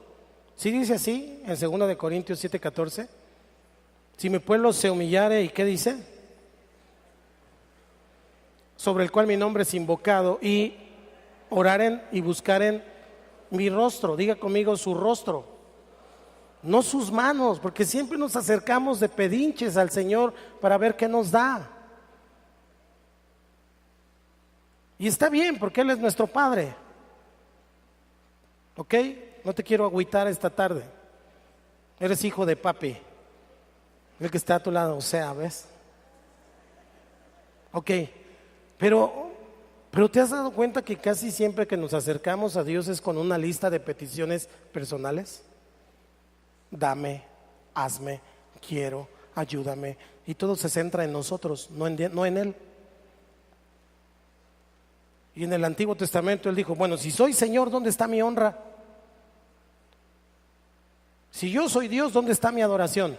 ¿Sí dice así en 2 de Corintios 7:14? Si mi pueblo se humillare, ¿y qué dice? Sobre el cual mi nombre es invocado, y oraren y buscaren mi rostro. Diga conmigo su rostro, no sus manos, porque siempre nos acercamos de pedinches al Señor para ver qué nos da. Y está bien, porque Él es nuestro Padre. ¿Ok? No te quiero agüitar esta tarde. Eres hijo de papi, el que está a tu lado, o sea, ¿ves? Ok, pero ¿te has dado cuenta que casi siempre que nos acercamos a Dios es con una lista de peticiones personales? Dame, hazme, quiero, ayúdame. Y todo se centra en nosotros, no en Él. Y en el Antiguo Testamento Él dijo, bueno, si soy Señor, ¿dónde está mi honra? Si yo soy Dios, ¿dónde está mi adoración?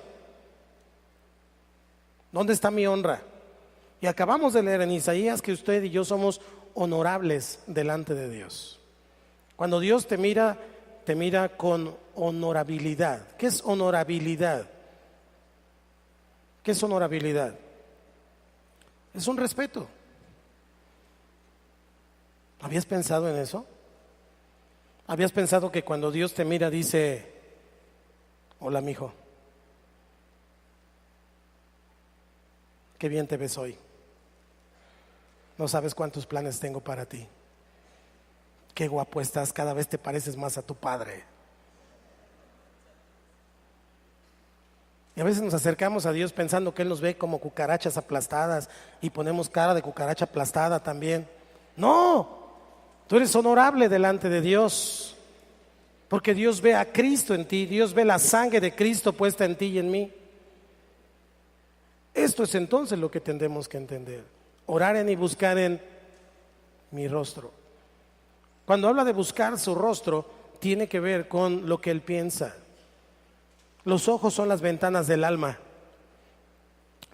¿Dónde está mi honra? Y acabamos de leer en Isaías que usted y yo somos honorables delante de Dios. Cuando Dios te mira con honorabilidad. ¿Qué es honorabilidad? ¿Qué es honorabilidad? Es un respeto. ¿Habías pensado en eso? ¿Habías pensado que cuando Dios te mira dice, hola mijo, qué bien te ves hoy? No sabes cuántos planes tengo para ti. Qué guapo estás, cada vez te pareces más a tu padre. Y a veces nos acercamos a Dios pensando que Él nos ve como cucarachas aplastadas y ponemos cara de cucaracha aplastada también. No, tú eres honorable delante de Dios, porque Dios ve a Cristo en ti, Dios ve la sangre de Cristo puesta en ti y en mí. Esto es entonces lo que tendremos que entender. Oraren y buscaren mi rostro. Cuando habla de buscar su rostro, tiene que ver con lo que Él piensa. Los ojos son las ventanas del alma.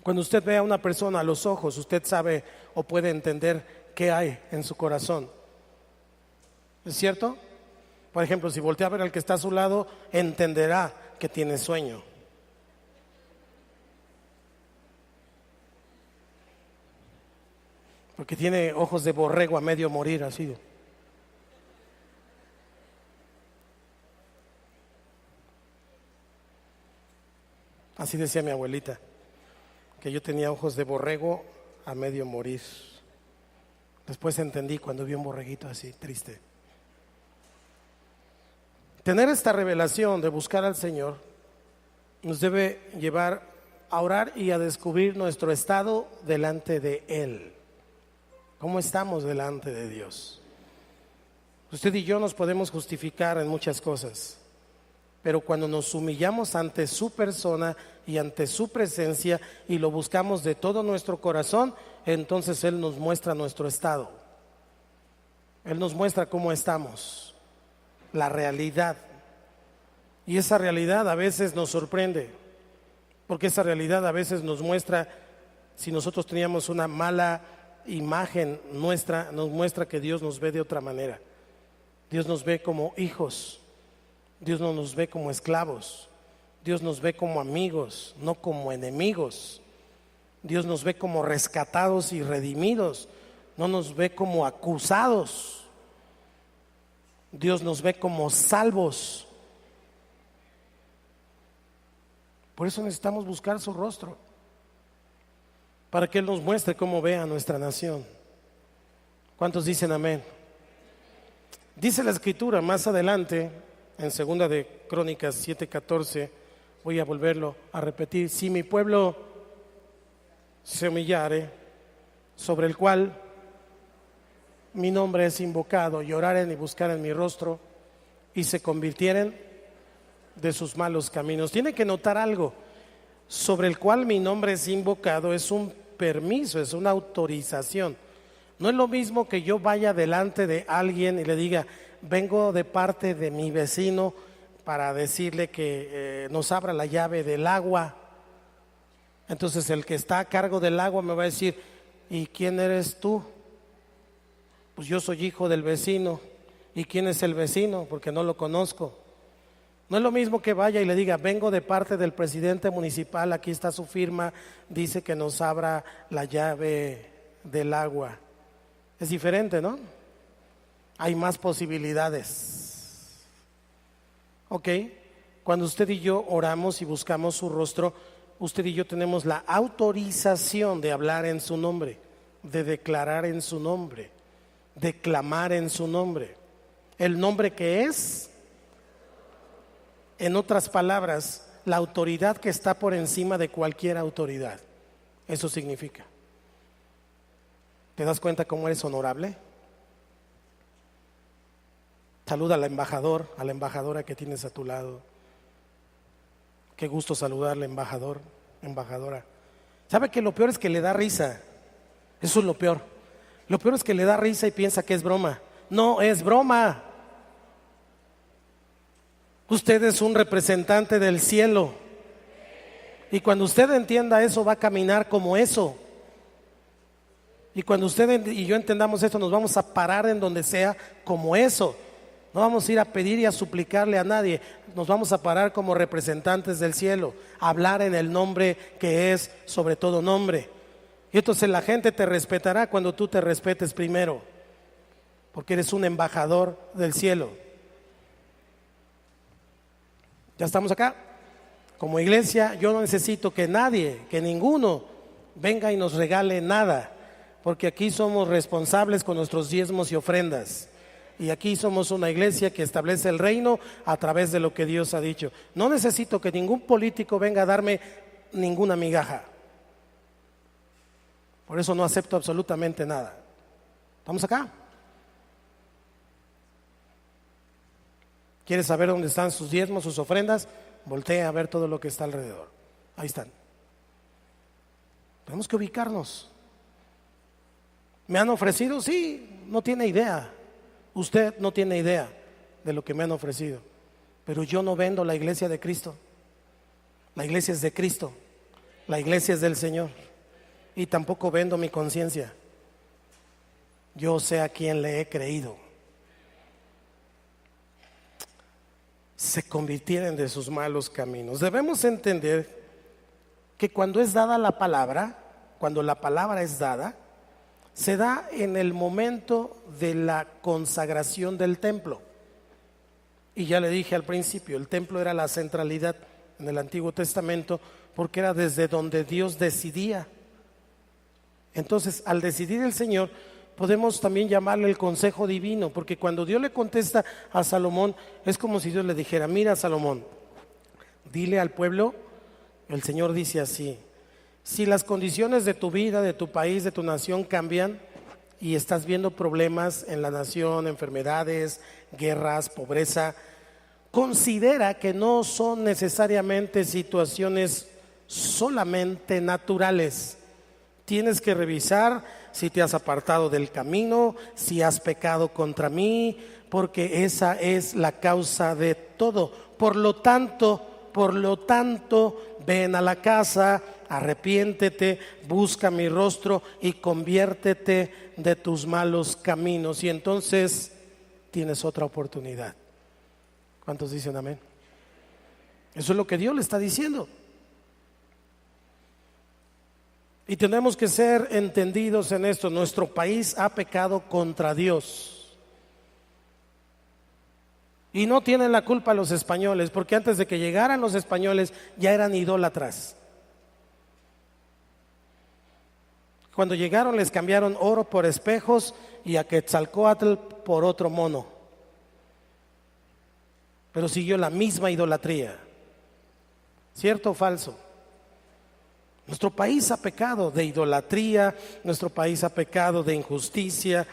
Cuando usted ve a una persona a los ojos, usted sabe o puede entender qué hay en su corazón. ¿Es cierto? Por ejemplo, si voltea a ver al que está a su lado, entenderá que tiene sueño. Porque tiene ojos de borrego a medio morir, así. Así decía mi abuelita, que yo tenía ojos de borrego a medio morir. Después entendí cuando vi un borreguito así, triste. Tener esta revelación de buscar al Señor nos debe llevar a orar y a descubrir nuestro estado delante de Él. ¿Cómo estamos delante de Dios? Usted y yo nos podemos justificar en muchas cosas. pero cuando nos humillamos ante su persona y ante su presencia y lo buscamos de todo nuestro corazón, entonces Él nos muestra nuestro estado. Él nos muestra cómo estamos, la realidad. Y esa realidad a veces nos sorprende, porque esa realidad a veces nos muestra, si nosotros teníamos una mala imagen nuestra, nos muestra que Dios nos ve de otra manera. Dios nos ve como hijos, Dios no nos ve como esclavos, Dios nos ve como amigos, no como enemigos. Dios nos ve como rescatados y redimidos, no nos ve como acusados. Dios nos ve como salvos. Por eso necesitamos buscar su rostro, para que Él nos muestre cómo ve a nuestra nación. ¿Cuántos dicen amén? Dice la Escritura más adelante, en 2 de Crónicas 7:14, voy a volverlo a repetir: si mi pueblo se humillare, sobre el cual mi nombre es invocado, y oraren y buscaren mi rostro, y se convirtieren de sus malos caminos. Tiene que notar algo: sobre el cual mi nombre es invocado es un permiso, es una autorización. No es lo mismo que yo vaya delante de alguien y le diga: vengo de parte de mi vecino para decirle que nos abra la llave del agua. Entonces el que está a cargo del agua me va a decir: ¿y quién eres tú? Pues yo soy hijo del vecino. ¿Y quién es el vecino? Porque no lo conozco. No es lo mismo que vaya y le diga: vengo de parte del presidente municipal, aquí está su firma, dice que nos abra la llave del agua. Es diferente, ¿no? Hay más posibilidades. Ok, cuando usted y yo oramos y buscamos su rostro, usted y yo tenemos la autorización de hablar en su nombre, de declarar en su nombre, de clamar en su nombre. El nombre que es, en otras palabras, la autoridad que está por encima de cualquier autoridad. Eso significa. ¿Te das cuenta cómo eres honorable? Saluda al embajador, a la embajadora que tienes a tu lado. Qué gusto saludarle, embajador, embajadora. ¿Sabe que lo peor es que le da risa? Eso es lo peor. Lo peor es que le da risa y piensa que es broma. No es broma. Usted es un representante del cielo. Y cuando usted entienda eso, va a caminar como eso. Y cuando usted y yo entendamos esto, nos vamos a parar en donde sea como eso. No vamos a ir a pedir y a suplicarle a nadie. Nos vamos a parar como representantes del cielo, a hablar en el nombre que es sobre todo nombre. Y entonces la gente te respetará cuando tú te respetes primero, porque eres un embajador del cielo. ¿Ya estamos acá? Como iglesia, yo no necesito que nadie, que ninguno venga y nos regale nada, porque aquí somos responsables con nuestros diezmos y ofrendas. Y aquí somos una iglesia que establece el reino a través de lo que Dios ha dicho. No necesito que ningún político venga a darme ninguna migaja. Por eso no acepto absolutamente nada. ¿Estamos acá? ¿Quieres saber dónde están sus diezmos, sus ofrendas? Voltea a ver todo lo que está alrededor. Ahí están. Tenemos que ubicarnos. ¿Me han ofrecido? Sí, no tiene idea. Usted no tiene idea de lo que me han ofrecido. Pero yo no vendo la iglesia de Cristo. La iglesia es de Cristo. La iglesia es del Señor. Y tampoco vendo mi conciencia. Yo sé a quién le he creído. Se convirtieron de sus malos caminos. Debemos entender que cuando es dada la palabra, cuando la palabra es dada, se da en el momento de la consagración del templo. Y ya le dije al principio, el templo era la centralidad en el Antiguo Testamento, porque era desde donde Dios decidía. Entonces, al decidir el Señor, podemos también llamarle el consejo divino, porque cuando Dios le contesta a Salomón, es como si Dios le dijera: mira, Salomón, dile al pueblo, el Señor dice así: si las condiciones de tu vida, de tu país, de tu nación cambian y estás viendo problemas en la nación, enfermedades, guerras, pobreza, considera que no son necesariamente situaciones solamente naturales. Tienes que revisar si te has apartado del camino, si has pecado contra mí, porque esa es la causa de todo. Por lo tanto, ven a la casa, arrepiéntete, busca mi rostro y conviértete de tus malos caminos. Y entonces tienes otra oportunidad. ¿Cuántos dicen amén? Eso es lo que Dios le está diciendo. Y tenemos que ser entendidos en esto. Nuestro país ha pecado contra Dios. Y no tienen la culpa los españoles, porque antes de que llegaran los españoles ya eran idólatras. Cuando llegaron les cambiaron oro por espejos y a Quetzalcóatl por otro mono. Pero siguió la misma idolatría. ¿Cierto o falso? Nuestro país ha pecado de idolatría, nuestro país ha pecado de injusticia.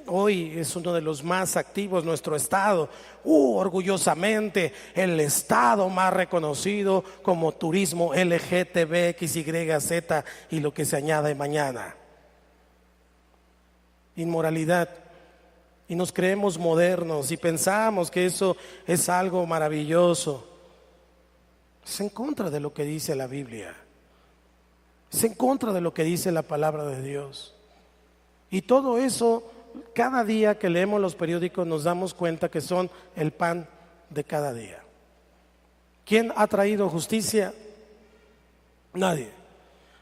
Hoy es uno de los más activos nuestro estado, orgullosamente el estado más reconocido como turismo LGTB, XYZ y lo que se añade mañana. Inmoralidad. Y nos creemos modernos y pensamos que eso es algo maravilloso. Es en contra de lo que dice la Biblia. Es en contra de lo que dice la palabra de Dios. Y todo eso, cada día que leemos los periódicos nos damos cuenta que son el pan de cada día. ¿Quién ha traído justicia? Nadie.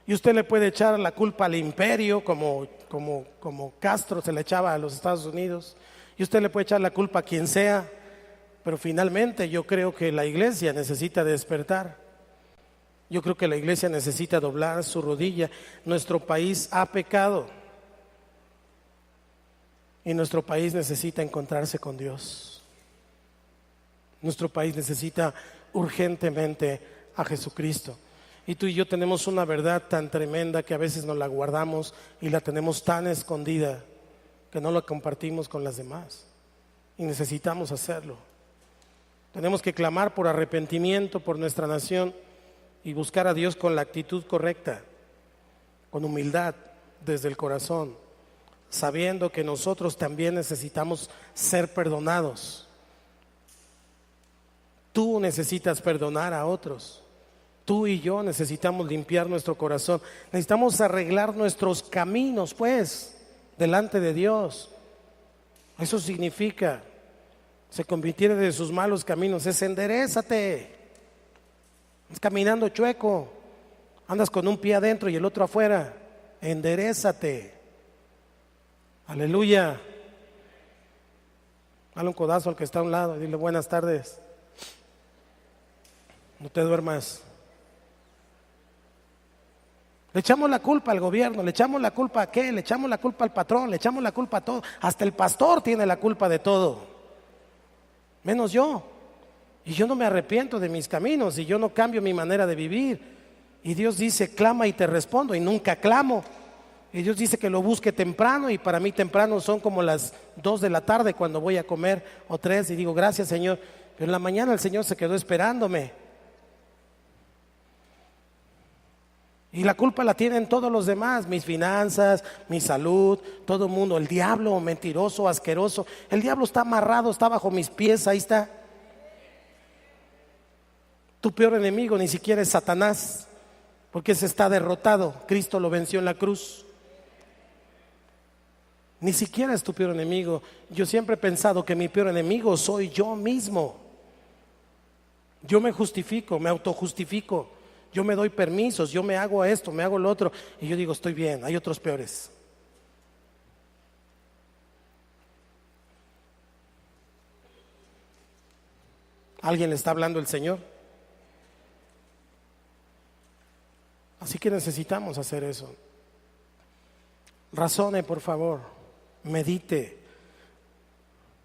Y usted le puede echar la culpa al imperio, como Castro se le echaba a los Estados Unidos. Y usted le puede echar la culpa a quien sea. Pero finalmente yo creo que la iglesia necesita despertar. Yo creo que la iglesia necesita doblar su rodilla. Nuestro país ha pecado. Y nuestro país necesita encontrarse con Dios. Nuestro país necesita urgentemente a Jesucristo. Y tú y yo tenemos una verdad tan tremenda que a veces nos la guardamos y la tenemos tan escondida que no la compartimos con las demás. Y necesitamos hacerlo. Tenemos que clamar por arrepentimiento por nuestra nación y buscar a Dios con la actitud correcta, con humildad desde el corazón, sabiendo que nosotros también necesitamos ser perdonados. Tú necesitas perdonar a otros. Tú y yo necesitamos limpiar nuestro corazón. Necesitamos arreglar nuestros caminos, pues, delante de Dios. Eso significa, se convirtiere de sus malos caminos, es enderézate. Estás caminando chueco, andas con un pie adentro y el otro afuera. Enderézate. Aleluya. Dale un codazo al que está a un lado y dile buenas tardes. No te duermas. Le echamos la culpa al gobierno, le echamos la culpa a qué, le echamos la culpa al patrón, le echamos la culpa a todo. Hasta el pastor tiene la culpa de todo, menos yo. Y yo no me arrepiento de mis caminos y yo no cambio mi manera de vivir. Y Dios dice, clama y te respondo, y nunca clamo. Y Dios dice que lo busque temprano, y para mí temprano son como las 2 de la tarde cuando voy a comer, o 3, y digo, gracias Señor. Pero en la mañana el Señor se quedó esperándome. Y la culpa la tienen todos los demás, mis finanzas, mi salud, todo el mundo. El diablo, mentiroso, asqueroso. El diablo está amarrado, está bajo mis pies, ahí está. Tu peor enemigo ni siquiera es Satanás, porque ese está derrotado. Cristo lo venció en la cruz. Ni siquiera es tu peor enemigo. Yo siempre he pensado que mi peor enemigo soy yo mismo. Yo me justifico, me autojustifico. Yo me doy permisos, yo me hago esto, me hago lo otro. Y yo digo, estoy bien, hay otros peores. ¿Alguien le está hablando el Señor? Así que necesitamos hacer eso. Razone, por favor, medite.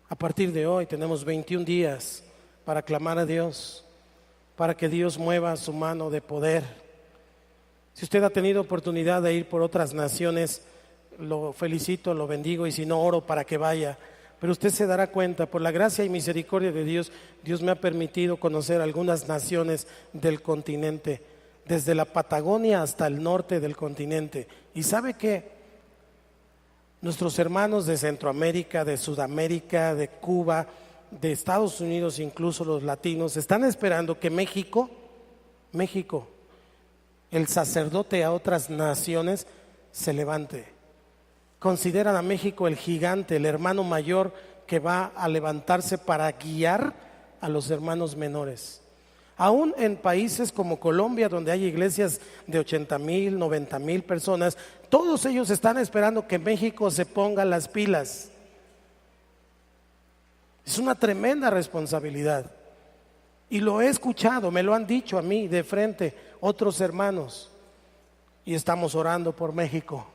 A partir de hoy tenemos 21 días para clamar a Dios, para que Dios mueva su mano de poder. Si usted ha tenido oportunidad de ir por otras naciones, lo felicito, lo bendigo, y si no, oro para que vaya, Pero usted se dará cuenta, por la gracia y misericordia de Dios, Dios me ha permitido conocer algunas naciones del continente, desde la Patagonia hasta el norte del continente. ¿Y sabe qué? Nuestros hermanos de Centroamérica, de Sudamérica, de Cuba, de Estados Unidos, incluso los latinos, están esperando que México, el sacerdote a otras naciones, se levante. Consideran a México el gigante, el hermano mayor que va a levantarse para guiar a los hermanos menores. Aún en países como Colombia, donde hay iglesias de 80,000, 90,000 personas, todos ellos están esperando que México se ponga las pilas. Es una tremenda responsabilidad. Y lo he escuchado, me lo han dicho a mí de frente otros hermanos. Y estamos orando por México.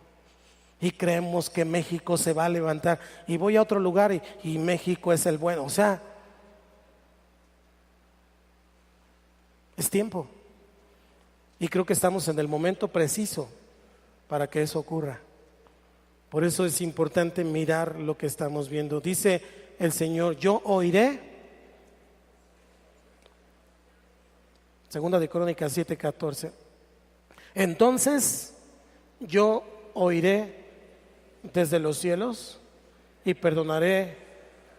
Y creemos que México se va a levantar. Y voy a otro lugar y México es el bueno. O sea, es tiempo. Y creo que estamos en el momento preciso para que eso ocurra. Por eso es importante mirar lo que estamos viendo. Dice el Señor, yo oiré. Segunda de Crónicas 7:14. Entonces yo oiré desde los cielos y perdonaré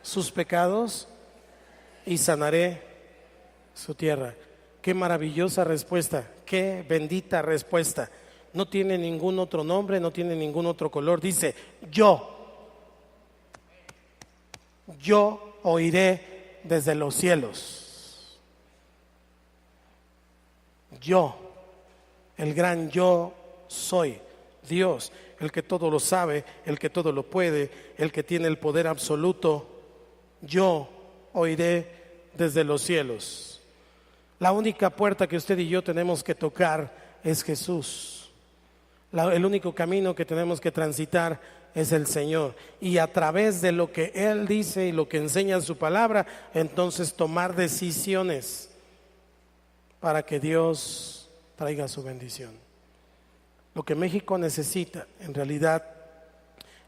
sus pecados y sanaré su tierra. Qué maravillosa respuesta, qué bendita respuesta. No tiene ningún otro nombre, no tiene ningún otro color. Dice, yo oiré desde los cielos. Yo, el gran yo soy, Dios, el que todo lo sabe, el que todo lo puede, el que tiene el poder absoluto. Yo oiré desde los cielos. La única puerta que usted y yo tenemos que tocar es Jesús. El único camino que tenemos que transitar es el Señor. Y a través de lo que Él dice y lo que enseña en su palabra, entonces tomar decisiones para que Dios traiga su bendición. Lo que México necesita en realidad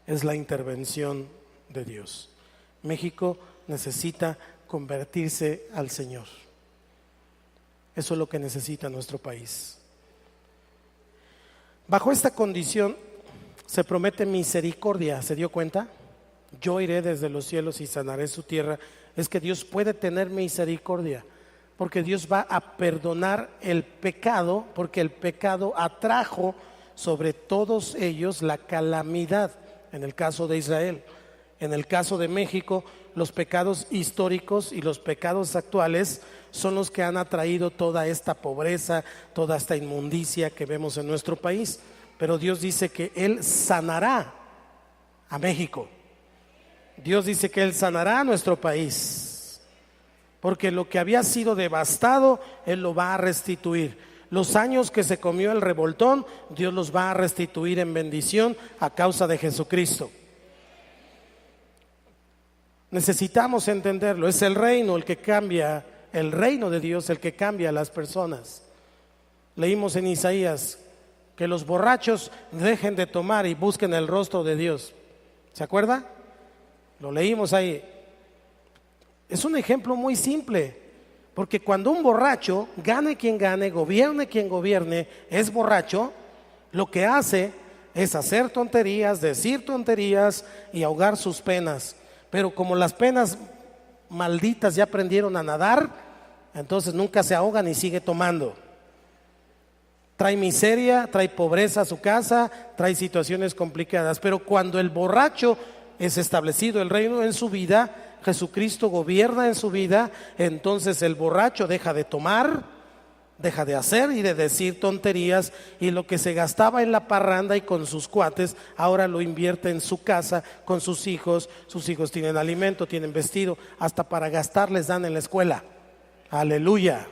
es la intervención de Dios. México necesita convertirse al Señor. Eso es lo que necesita nuestro país. Bajo esta condición se promete misericordia. ¿Se dio cuenta? Yo iré desde los cielos y sanaré su tierra. Es que Dios puede tener misericordia, porque Dios va a perdonar el pecado, porque el pecado atrajo sobre todos ellos la calamidad. En el caso de Israel, en el caso de México, los pecados históricos y los pecados actuales son los que han atraído toda esta pobreza, toda esta inmundicia que vemos en nuestro país. Pero Dios dice que Él sanará a México. Dios dice que Él sanará a nuestro país, porque lo que había sido devastado, Él lo va a restituir. Los años que se comió el revoltón, Dios los va a restituir en bendición a causa de Jesucristo. Necesitamos entenderlo. Es el reino el que cambia, el reino de Dios el que cambia a las personas. Leímos en Isaías que los borrachos dejen de tomar y busquen el rostro de Dios. ¿Se acuerda? Lo leímos ahí. Es un ejemplo muy simple, porque cuando un borracho, gane quien gane, gobierne quien gobierne, es borracho, lo que hace es hacer tonterías, decir tonterías y ahogar sus penas. Pero como las penas malditas ya aprendieron a nadar, entonces nunca se ahogan y sigue tomando. Trae miseria, trae pobreza a su casa, trae situaciones complicadas. Pero cuando el borracho es establecido el reino en su vida, Jesucristo gobierna en su vida, entonces el borracho deja de tomar, deja de hacer y de decir tonterías, y lo que se gastaba en la parranda y con sus cuates, ahora lo invierte en su casa, con sus hijos tienen alimento, tienen vestido, hasta para gastar les dan en la escuela. Aleluya.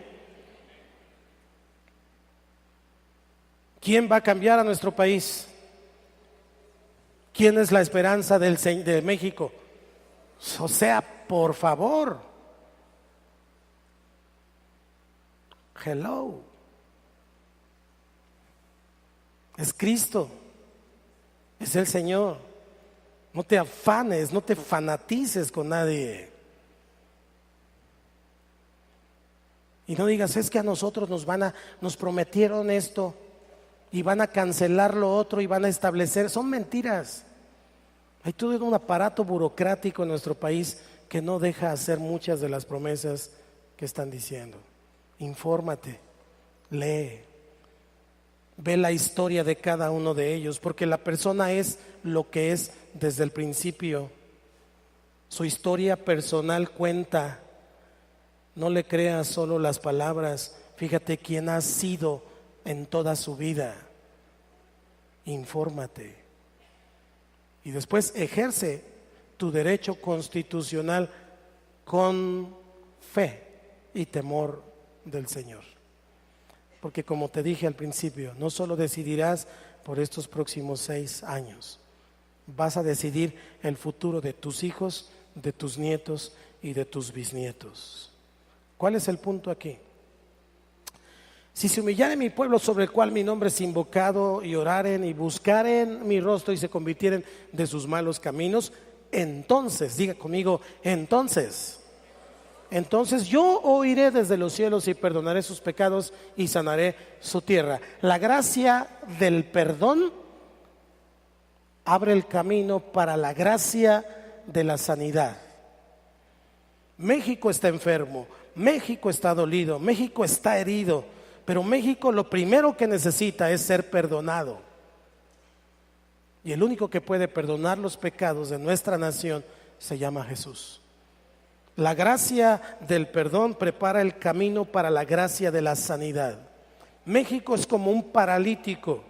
¿Quién va a cambiar a nuestro país? ¿Quién es la esperanza de México? O sea, por favor. Hello. Es Cristo. Es el Señor. No te afanes, no te fanatices con nadie. Y no digas, es que a nosotros nos prometieron esto y van a cancelar lo otro y van a establecer. Son mentiras. Hay todo un aparato burocrático en nuestro país que no deja hacer muchas de las promesas que están diciendo. Infórmate, lee, ve la historia de cada uno de ellos, porque la persona es lo que es desde el principio. Su historia personal cuenta. No le creas solo las palabras, fíjate quién ha sido en toda su vida. Infórmate. Y después ejerce tu derecho constitucional con fe y temor del Señor. Porque como te dije al principio, no solo decidirás por estos próximos 6 años, vas a decidir el futuro de tus hijos, de tus nietos y de tus bisnietos. ¿Cuál es el punto aquí? Si se humillare mi pueblo sobre el cual mi nombre es invocado y oraren y buscaren mi rostro y se convirtieren de sus malos caminos, entonces, diga conmigo, entonces yo oiré desde los cielos y perdonaré sus pecados y sanaré su tierra. La gracia del perdón abre el camino para la gracia de la sanidad. México está enfermo, México está dolido, México está herido, pero México lo primero que necesita es ser perdonado. Y el único que puede perdonar los pecados de nuestra nación se llama Jesús. La gracia del perdón prepara el camino para la gracia de la sanidad. México es como un paralítico.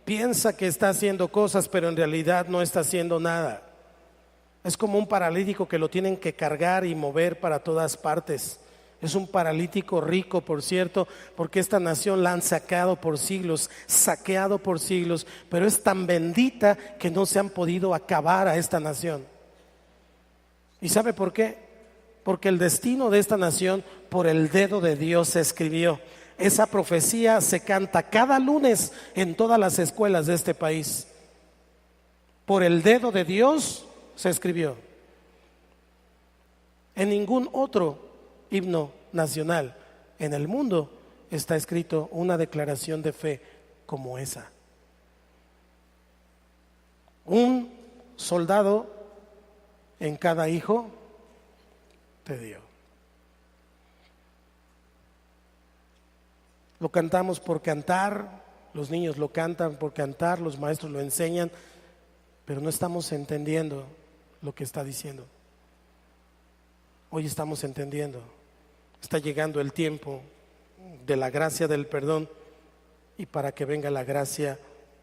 Piensa que está haciendo cosas, pero en realidad no está haciendo nada. Es como un paralítico que lo tienen que cargar y mover para todas partes. Es un paralítico rico, por cierto, porque esta nación la han saqueado por siglos, pero es tan bendita que no se han podido acabar a esta nación. ¿Y sabe por qué? Porque el destino de esta nación por el dedo de Dios se escribió. Esa profecía se canta cada lunes en todas las escuelas de este país. Por el dedo de Dios se escribió. En ningún otro himno nacional en el mundo está escrito una declaración de fe como esa. Un soldado en cada hijo te dio. Lo cantamos por cantar, los niños lo cantan por cantar, los maestros lo enseñan, pero no estamos entendiendo lo que está diciendo. Hoy estamos entendiendo. Está llegando el tiempo de la gracia del perdón y para que venga la gracia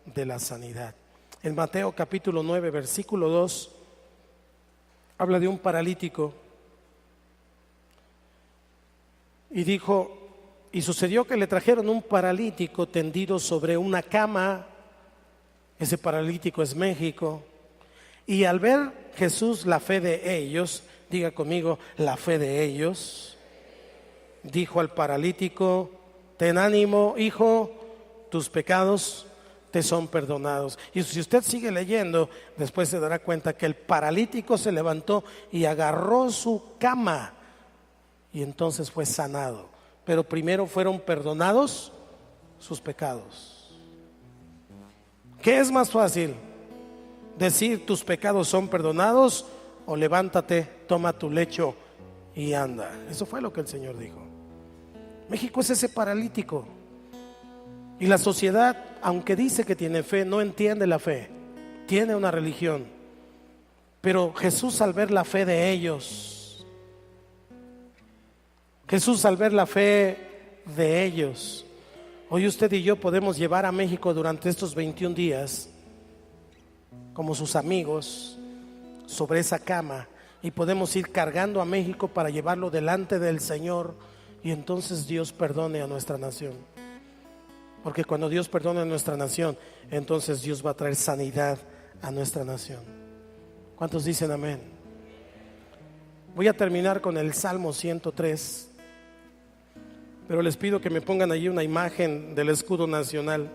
de la sanidad. En Mateo capítulo 9, versículo 2, habla de un paralítico y dijo: y sucedió que le trajeron un paralítico tendido sobre una cama. Ese paralítico es México. Y al ver Jesús la fe de ellos, diga conmigo, la fe de ellos, dijo al paralítico: ten ánimo, hijo, tus pecados te son perdonados. Y si usted sigue leyendo, después se dará cuenta que el paralítico se levantó y agarró su cama y entonces fue sanado. Pero primero fueron perdonados sus pecados. ¿Qué es más fácil? ¿Decir tus pecados son perdonados o levántate, toma tu lecho y anda? Eso fue lo que el Señor dijo. México es ese paralítico. Y la sociedad, aunque dice que tiene fe, no entiende la fe. Tiene una religión. Pero Jesús, al ver la fe de ellos, hoy usted y yo podemos llevar a México durante estos 21 días como sus amigos sobre esa cama y podemos ir cargando a México para llevarlo delante del Señor y entonces Dios perdone a nuestra nación. Porque cuando Dios perdone a nuestra nación, entonces Dios va a traer sanidad a nuestra nación. ¿Cuántos dicen amén? Voy a terminar con el Salmo 103, pero les pido que me pongan allí una imagen del escudo nacional.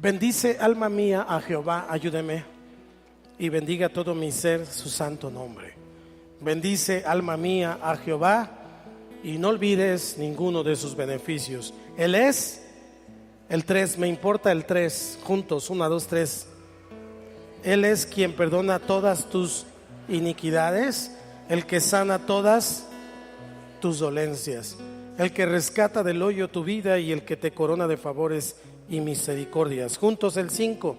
Bendice, alma mía, a Jehová, ayúdeme, y bendiga todo mi ser su santo nombre. Bendice, alma mía, a Jehová, y no olvides ninguno de sus beneficios. Él es el 3, me importa el 3, juntos, 1, 2, 3. Él es quien perdona todas tus iniquidades, el que sana todas tus dolencias, el que rescata del hoyo tu vida y el que te corona de favores y misericordias. Juntos el 5,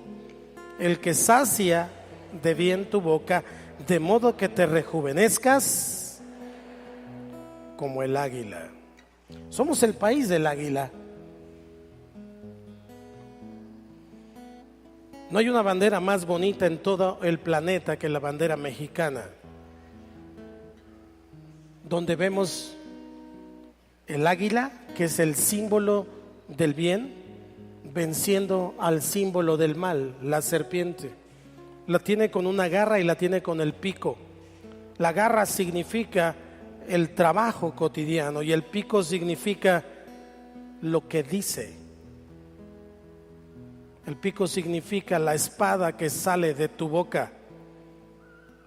el que sacia de bien tu boca, de modo que te rejuvenezcas como el águila. Somos el país del águila. No hay una bandera más bonita en todo el planeta que la bandera mexicana, donde vemos el águila, que es el símbolo del bien, venciendo al símbolo del mal, la serpiente. La tiene con una garra y la tiene con el pico. La garra significa el trabajo cotidiano y el pico significa lo que dice. El pico significa la espada que sale de tu boca.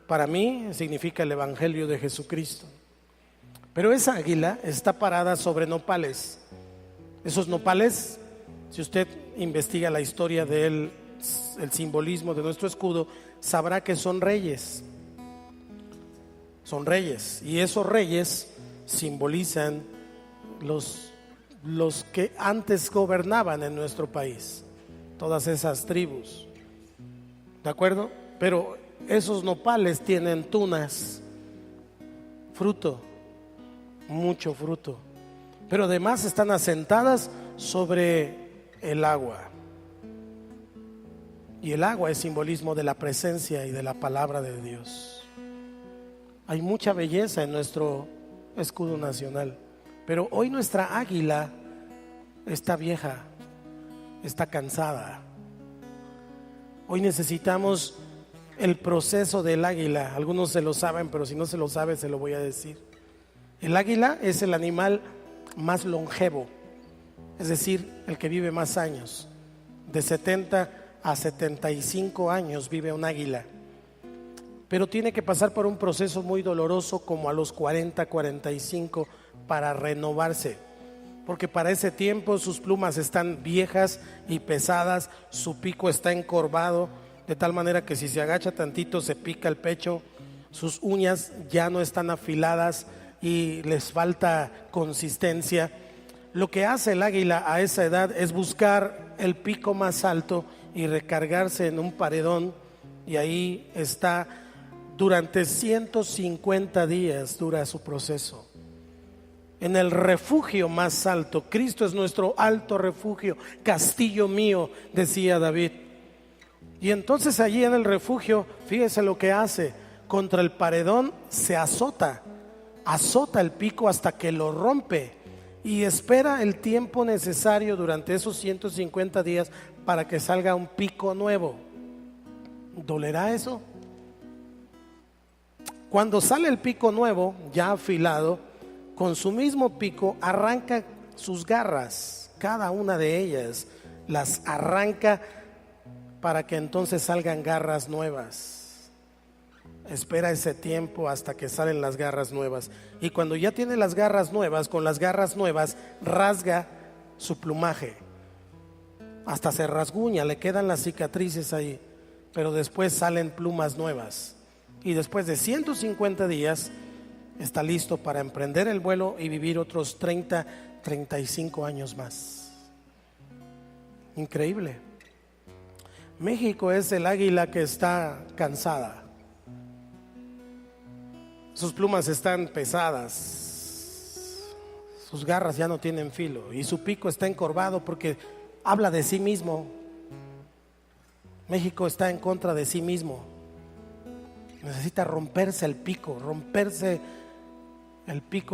Para mí significa el evangelio de Jesucristo. Pero esa águila está parada sobre nopales. Esos nopales, si usted investiga la historia del el simbolismo de nuestro escudo, sabrá que son reyes. Son reyes. Y esos reyes simbolizan los que antes gobernaban en nuestro país. Todas esas tribus, ¿de acuerdo? Pero esos nopales tienen tunas, fruto, mucho fruto, pero además están asentadas sobre el agua. Y el agua es simbolismo de la presencia y de la palabra de Dios. Hay mucha belleza en nuestro escudo nacional, pero hoy nuestra águila está vieja, está cansada. Hoy necesitamos el proceso del águila. Algunos se lo saben, pero si no se lo sabe, se lo voy a decir. El águila es el animal más longevo, es decir, el que vive más años. De 70 a 75 años vive un águila, pero tiene que pasar por un proceso muy doloroso como a los 40, 45 para renovarse. Porque para ese tiempo sus plumas están viejas y pesadas, su pico está encorvado, de tal manera que si se agacha tantito se pica el pecho, sus uñas ya no están afiladas y les falta consistencia. Lo que hace el águila a esa edad es buscar el pico más alto y recargarse en un paredón, y ahí está durante 150 días dura su proceso. En el refugio más alto. Cristo es nuestro alto refugio, castillo mío, decía David. Y entonces allí en el refugio, fíjese lo que hace. Contra el paredón se azota el pico hasta que lo rompe, y espera el tiempo necesario durante esos 150 días para que salga un pico nuevo. ¿Dolerá eso? Cuando sale el pico nuevo, ya afilado, con su mismo pico arranca sus garras, cada una de ellas las arranca para que entonces salgan garras nuevas. Espera ese tiempo hasta que salen las garras nuevas, y cuando ya tiene las garras nuevas, con las garras nuevas rasga su plumaje, hasta se rasguña, le quedan las cicatrices ahí, pero después salen plumas nuevas, y después de 150 días está listo para emprender el vuelo y vivir otros 30, 35 años más. Increíble. México es el águila que está cansada. Sus plumas están pesadas, sus garras ya no tienen filo y su pico está encorvado porque habla de sí mismo. México está en contra de sí mismo. Necesita romperse el pico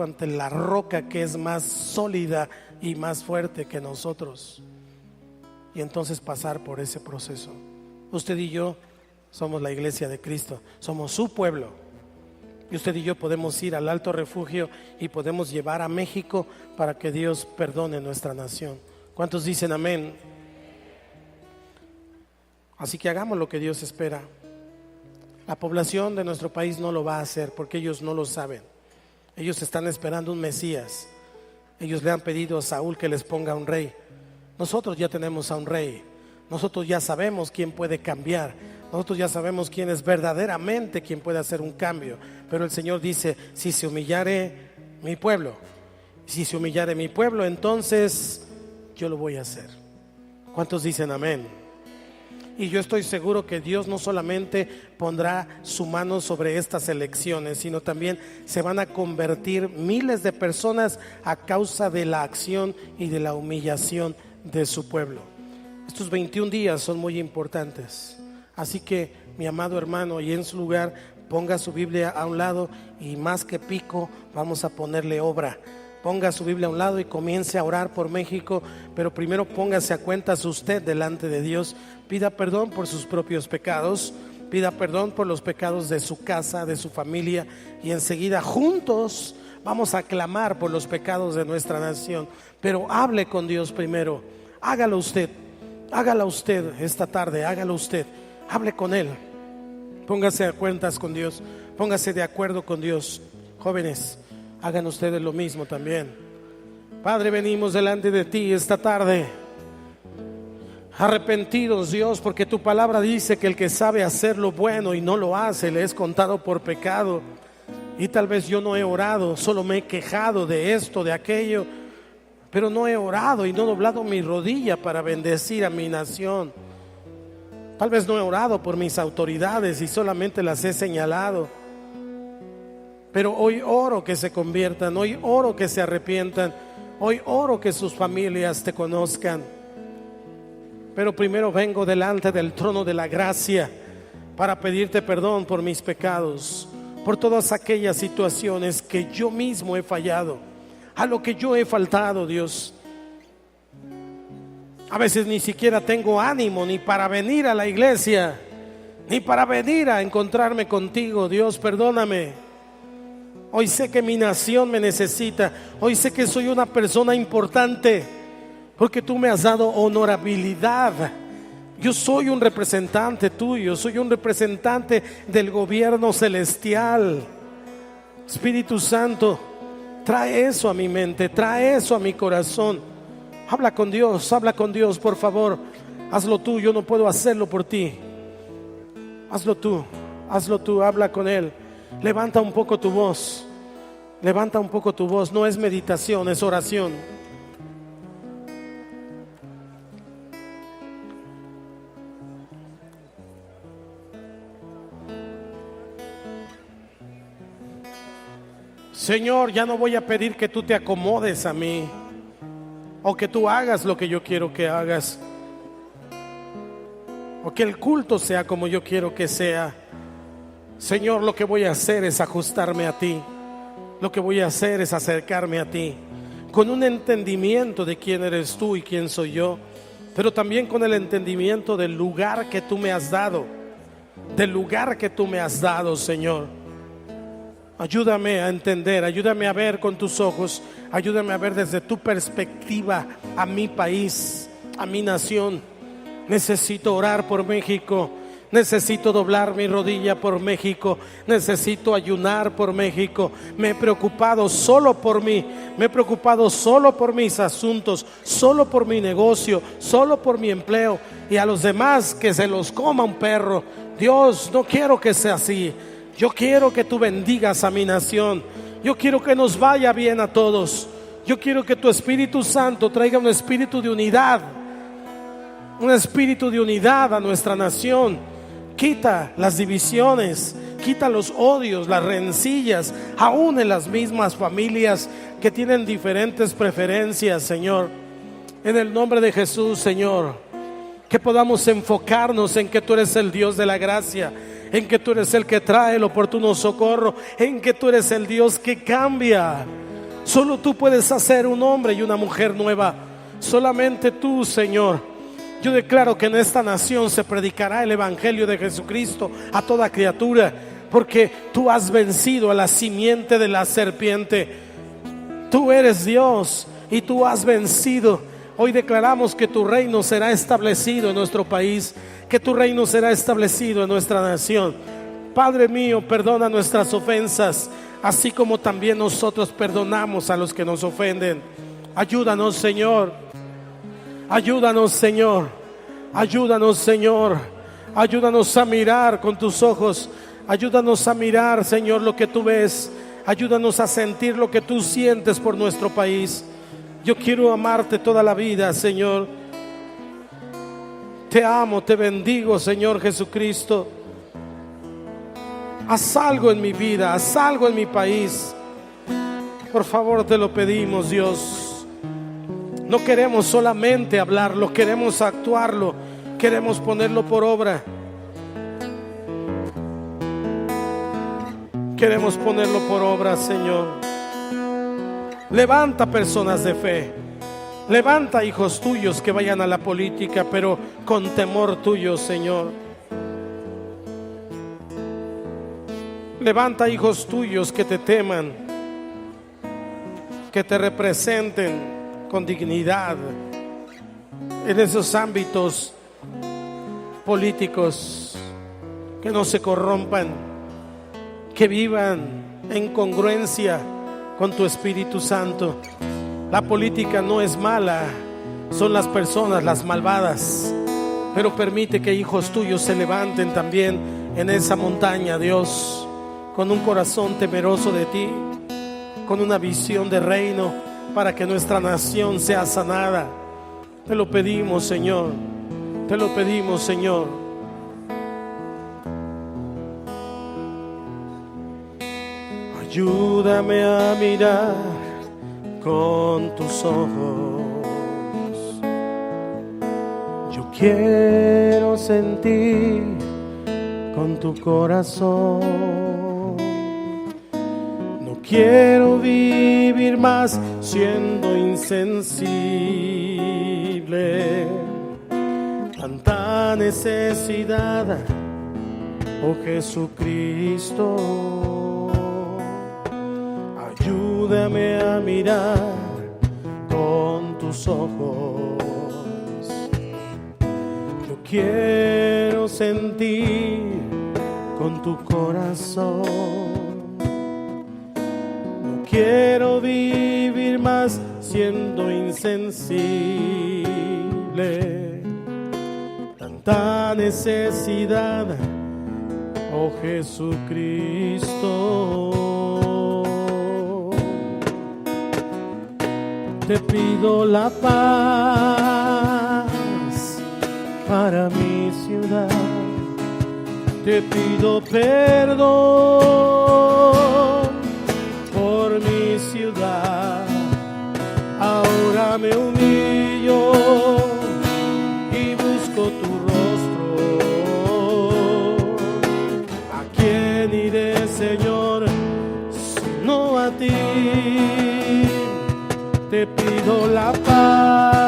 ante la roca que es más sólida y más fuerte que nosotros, y entonces pasar por ese proceso. Usted y yo somos la iglesia de Cristo, somos su pueblo, y usted y yo podemos ir al alto refugio y podemos llevar a México para que Dios perdone nuestra nación. ¿Cuántos dicen amén? Así que hagamos lo que Dios espera. La población de nuestro país no lo va a hacer porque ellos no lo saben. Ellos están esperando un Mesías. Ellos le han pedido a Saúl que les ponga un rey. Nosotros ya tenemos a un rey. Nosotros ya sabemos quién puede cambiar. Nosotros ya sabemos quién es verdaderamente quien puede hacer un cambio. Pero el Señor dice, si se humillare mi pueblo, entonces yo lo voy a hacer. ¿Cuántos dicen amén? Y yo estoy seguro que Dios no solamente pondrá su mano sobre estas elecciones, sino también se van a convertir miles de personas a causa de la acción y de la humillación de su pueblo. Estos 21 días son muy importantes. Así que, mi amado hermano, y en su lugar, ponga su Biblia a un lado y más que pico, vamos a ponerle obra. Ponga su Biblia a un lado y comience a orar por México, pero primero póngase a cuentas usted delante de Dios. Pida perdón por sus propios pecados, pida perdón por los pecados de su casa, de su familia, y enseguida juntos vamos a clamar por los pecados de nuestra nación. Pero hable con Dios primero, hágala usted esta tarde, hágalo usted, hable con Él, póngase a cuentas con Dios, póngase de acuerdo con Dios. Jóvenes, hagan ustedes lo mismo también. Padre, venimos delante de ti esta tarde, arrepentidos, Dios, porque tu palabra dice que el que sabe hacer lo bueno y no lo hace, le es contado por pecado. Y tal vez yo no he orado, solo me he quejado de esto, de aquello, pero no he orado y no he doblado mi rodilla para bendecir a mi nación. Tal vez no he orado por mis autoridades y solamente las he señalado. Pero hoy oro que se conviertan, hoy oro que se arrepientan, hoy oro que sus familias te conozcan. Pero primero vengo delante del trono de la gracia para pedirte perdón por mis pecados, por todas aquellas situaciones que yo mismo he fallado, a lo que yo he faltado, Dios. A veces ni siquiera tengo ánimo ni para venir a la iglesia, ni para venir a encontrarme contigo. Dios, perdóname. Hoy sé que mi nación me necesita. Hoy sé que soy una persona importante porque tú me has dado honorabilidad. Yo soy un representante tuyo, soy un representante del gobierno celestial. Espíritu Santo, trae eso a mi mente, trae eso a mi corazón. Habla con Dios, por favor. Hazlo tú, yo no puedo hacerlo por ti. Hazlo tú, habla con Él. Levanta un poco tu voz, no es meditación, es oración. Señor, ya no voy a pedir que tú te acomodes a mí o que tú hagas lo que yo quiero que hagas o que el culto sea como yo quiero que sea. Señor, lo que voy a hacer es ajustarme a ti. Lo que voy a hacer es acercarme a ti con un entendimiento de quién eres tú y quién soy yo, pero también con el entendimiento del lugar que tú me has dado, Señor. Ayúdame a entender, ayúdame a ver con tus ojos, ayúdame a ver desde tu perspectiva a mi país, a mi nación. Necesito orar por México. Necesito doblar mi rodilla por México. Necesito ayunar por México. Me he preocupado solo por mí. Me he preocupado solo por mis asuntos, solo por mi negocio, solo por mi empleo. Y a los demás que se los coma un perro. Dios, no quiero que sea así. Yo quiero que tú bendigas a mi nación. Yo quiero que nos vaya bien a todos. Yo quiero que tu Espíritu Santo traiga un espíritu de unidad. Un espíritu de unidad a nuestra nación. Quita las divisiones, quita los odios, las rencillas, aún en las mismas familias que tienen diferentes preferencias, Señor. En el nombre de Jesús, Señor, que podamos enfocarnos en que tú eres el Dios de la gracia, en que tú eres el que trae el oportuno socorro, en que tú eres el Dios que cambia. Solo tú puedes hacer un hombre y una mujer nueva, solamente tú, Señor. Yo declaro que en esta nación se predicará el evangelio de Jesucristo a toda criatura, porque tú has vencido a la simiente de la serpiente. Tú eres Dios y tú has vencido Hoy declaramos que tu reino será establecido en nuestro país, que tu reino será establecido en nuestra nación. Padre mío, perdona nuestras ofensas, así como también nosotros perdonamos a los que nos ofenden. Ayúdanos, Señor. Ayúdanos, Señor. Ayúdanos, Señor. Ayúdanos a mirar con tus ojos. Ayúdanos a mirar, Señor, lo que tú ves. Ayúdanos a sentir lo que tú sientes por nuestro país. Yo quiero amarte toda la vida, Señor. Te amo, te bendigo, Señor Jesucristo. Haz algo en mi vida, haz algo en mi país. Por favor, te lo pedimos, Dios. No queremos solamente hablarlo, queremos actuarlo, queremos ponerlo por obra. Queremos ponerlo por obra, Señor. Levanta personas de fe. Levanta hijos tuyos que vayan a la política, pero con temor tuyo, Señor. Levanta hijos tuyos que te teman, que te representen con dignidad en esos ámbitos políticos, que no se corrompan, que vivan en congruencia con tu Espíritu Santo. La política no es mala, son las personas las malvadas, pero permite que hijos tuyos se levanten también en esa montaña, Dios, con un corazón temeroso de ti, con una visión de reino, para que nuestra nación sea sanada. Te lo pedimos, Señor. Te lo pedimos, Señor. Ayúdame a mirar con tus ojos. Yo quiero sentir con tu corazón. No quiero vivir más siendo insensible. Tanta necesidad, oh Jesucristo. Ayúdame a mirar con tus ojos. Yo quiero sentir con tu corazón. No quiero vivir más siendo insensible. Tanta necesidad, oh Jesucristo. Te pido la paz para mi ciudad. Te pido perdón por mi ciudad. Ahora me humillo y busco tu rostro. ¿A quién iré, Señor, sino a ti? Te pido la paz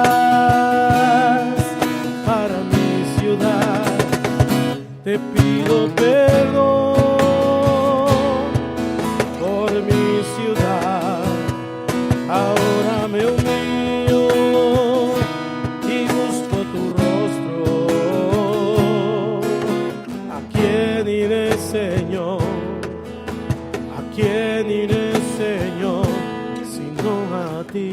para mi ciudad. Te pido perdón por mi ciudad. Ahora me humillo y busco tu rostro. ¿A quién iré, Señor? ¿A quién iré, Señor, sino a ti?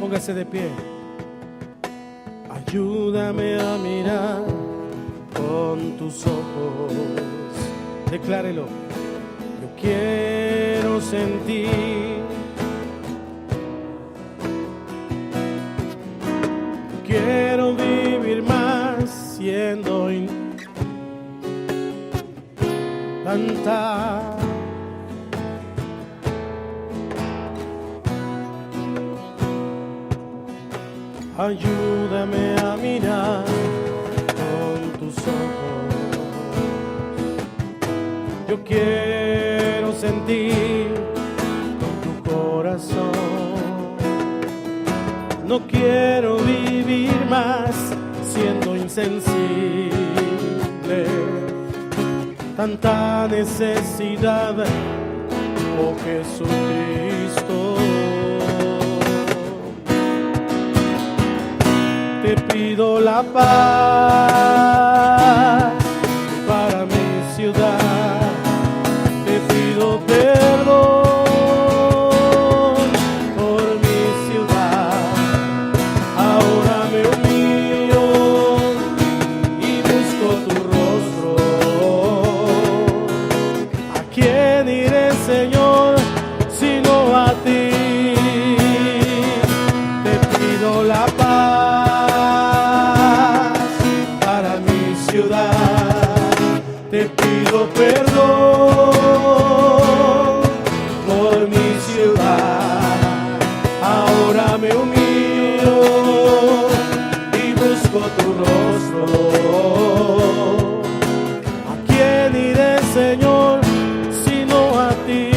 Póngase de pie. Ayúdame a mirar con tus ojos. Declárelo. Yo quiero sentir. Quiero vivir más siendo tanta. Ayúdame a mirar con tus ojos. Yo quiero sentir con tu corazón. No quiero vivir más siendo insensible. Tanta necesidad, oh Jesucristo. pido la paz para mi ciudad, te pido perdón por mi ciudad. Ahora me humillo y busco tu rostro. ¿A quién iré, Señor, sino a ti? Te pido la paz para mi ciudad, te pido perdón por mi ciudad. Ahora me humillo y busco tu rostro. ¿A quién iré, Señor, sino a ti?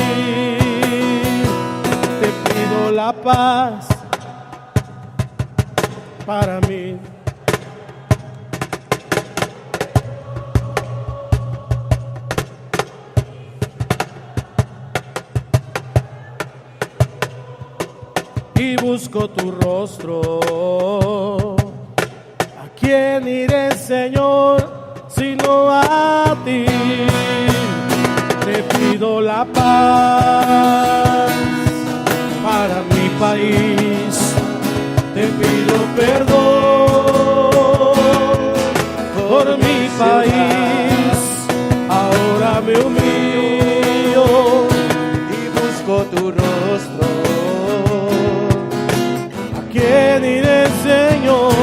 Te pido la paz para mí. Y busco tu rostro. ¿A quién iré, Señor, sino a ti? Te pido la paz para mi país, te pido perdón por mi país. Ahora me humillo y busco tu rostro. ¿A quién iré, Señor?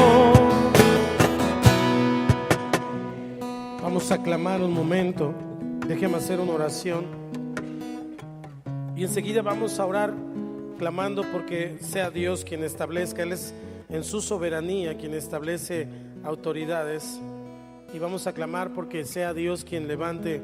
Vamos a clamar un momento. Déjeme hacer una oración y enseguida vamos a orar clamando porque sea Dios quien establezca. Él es en su soberanía quien establece autoridades, y vamos a clamar porque sea Dios quien levante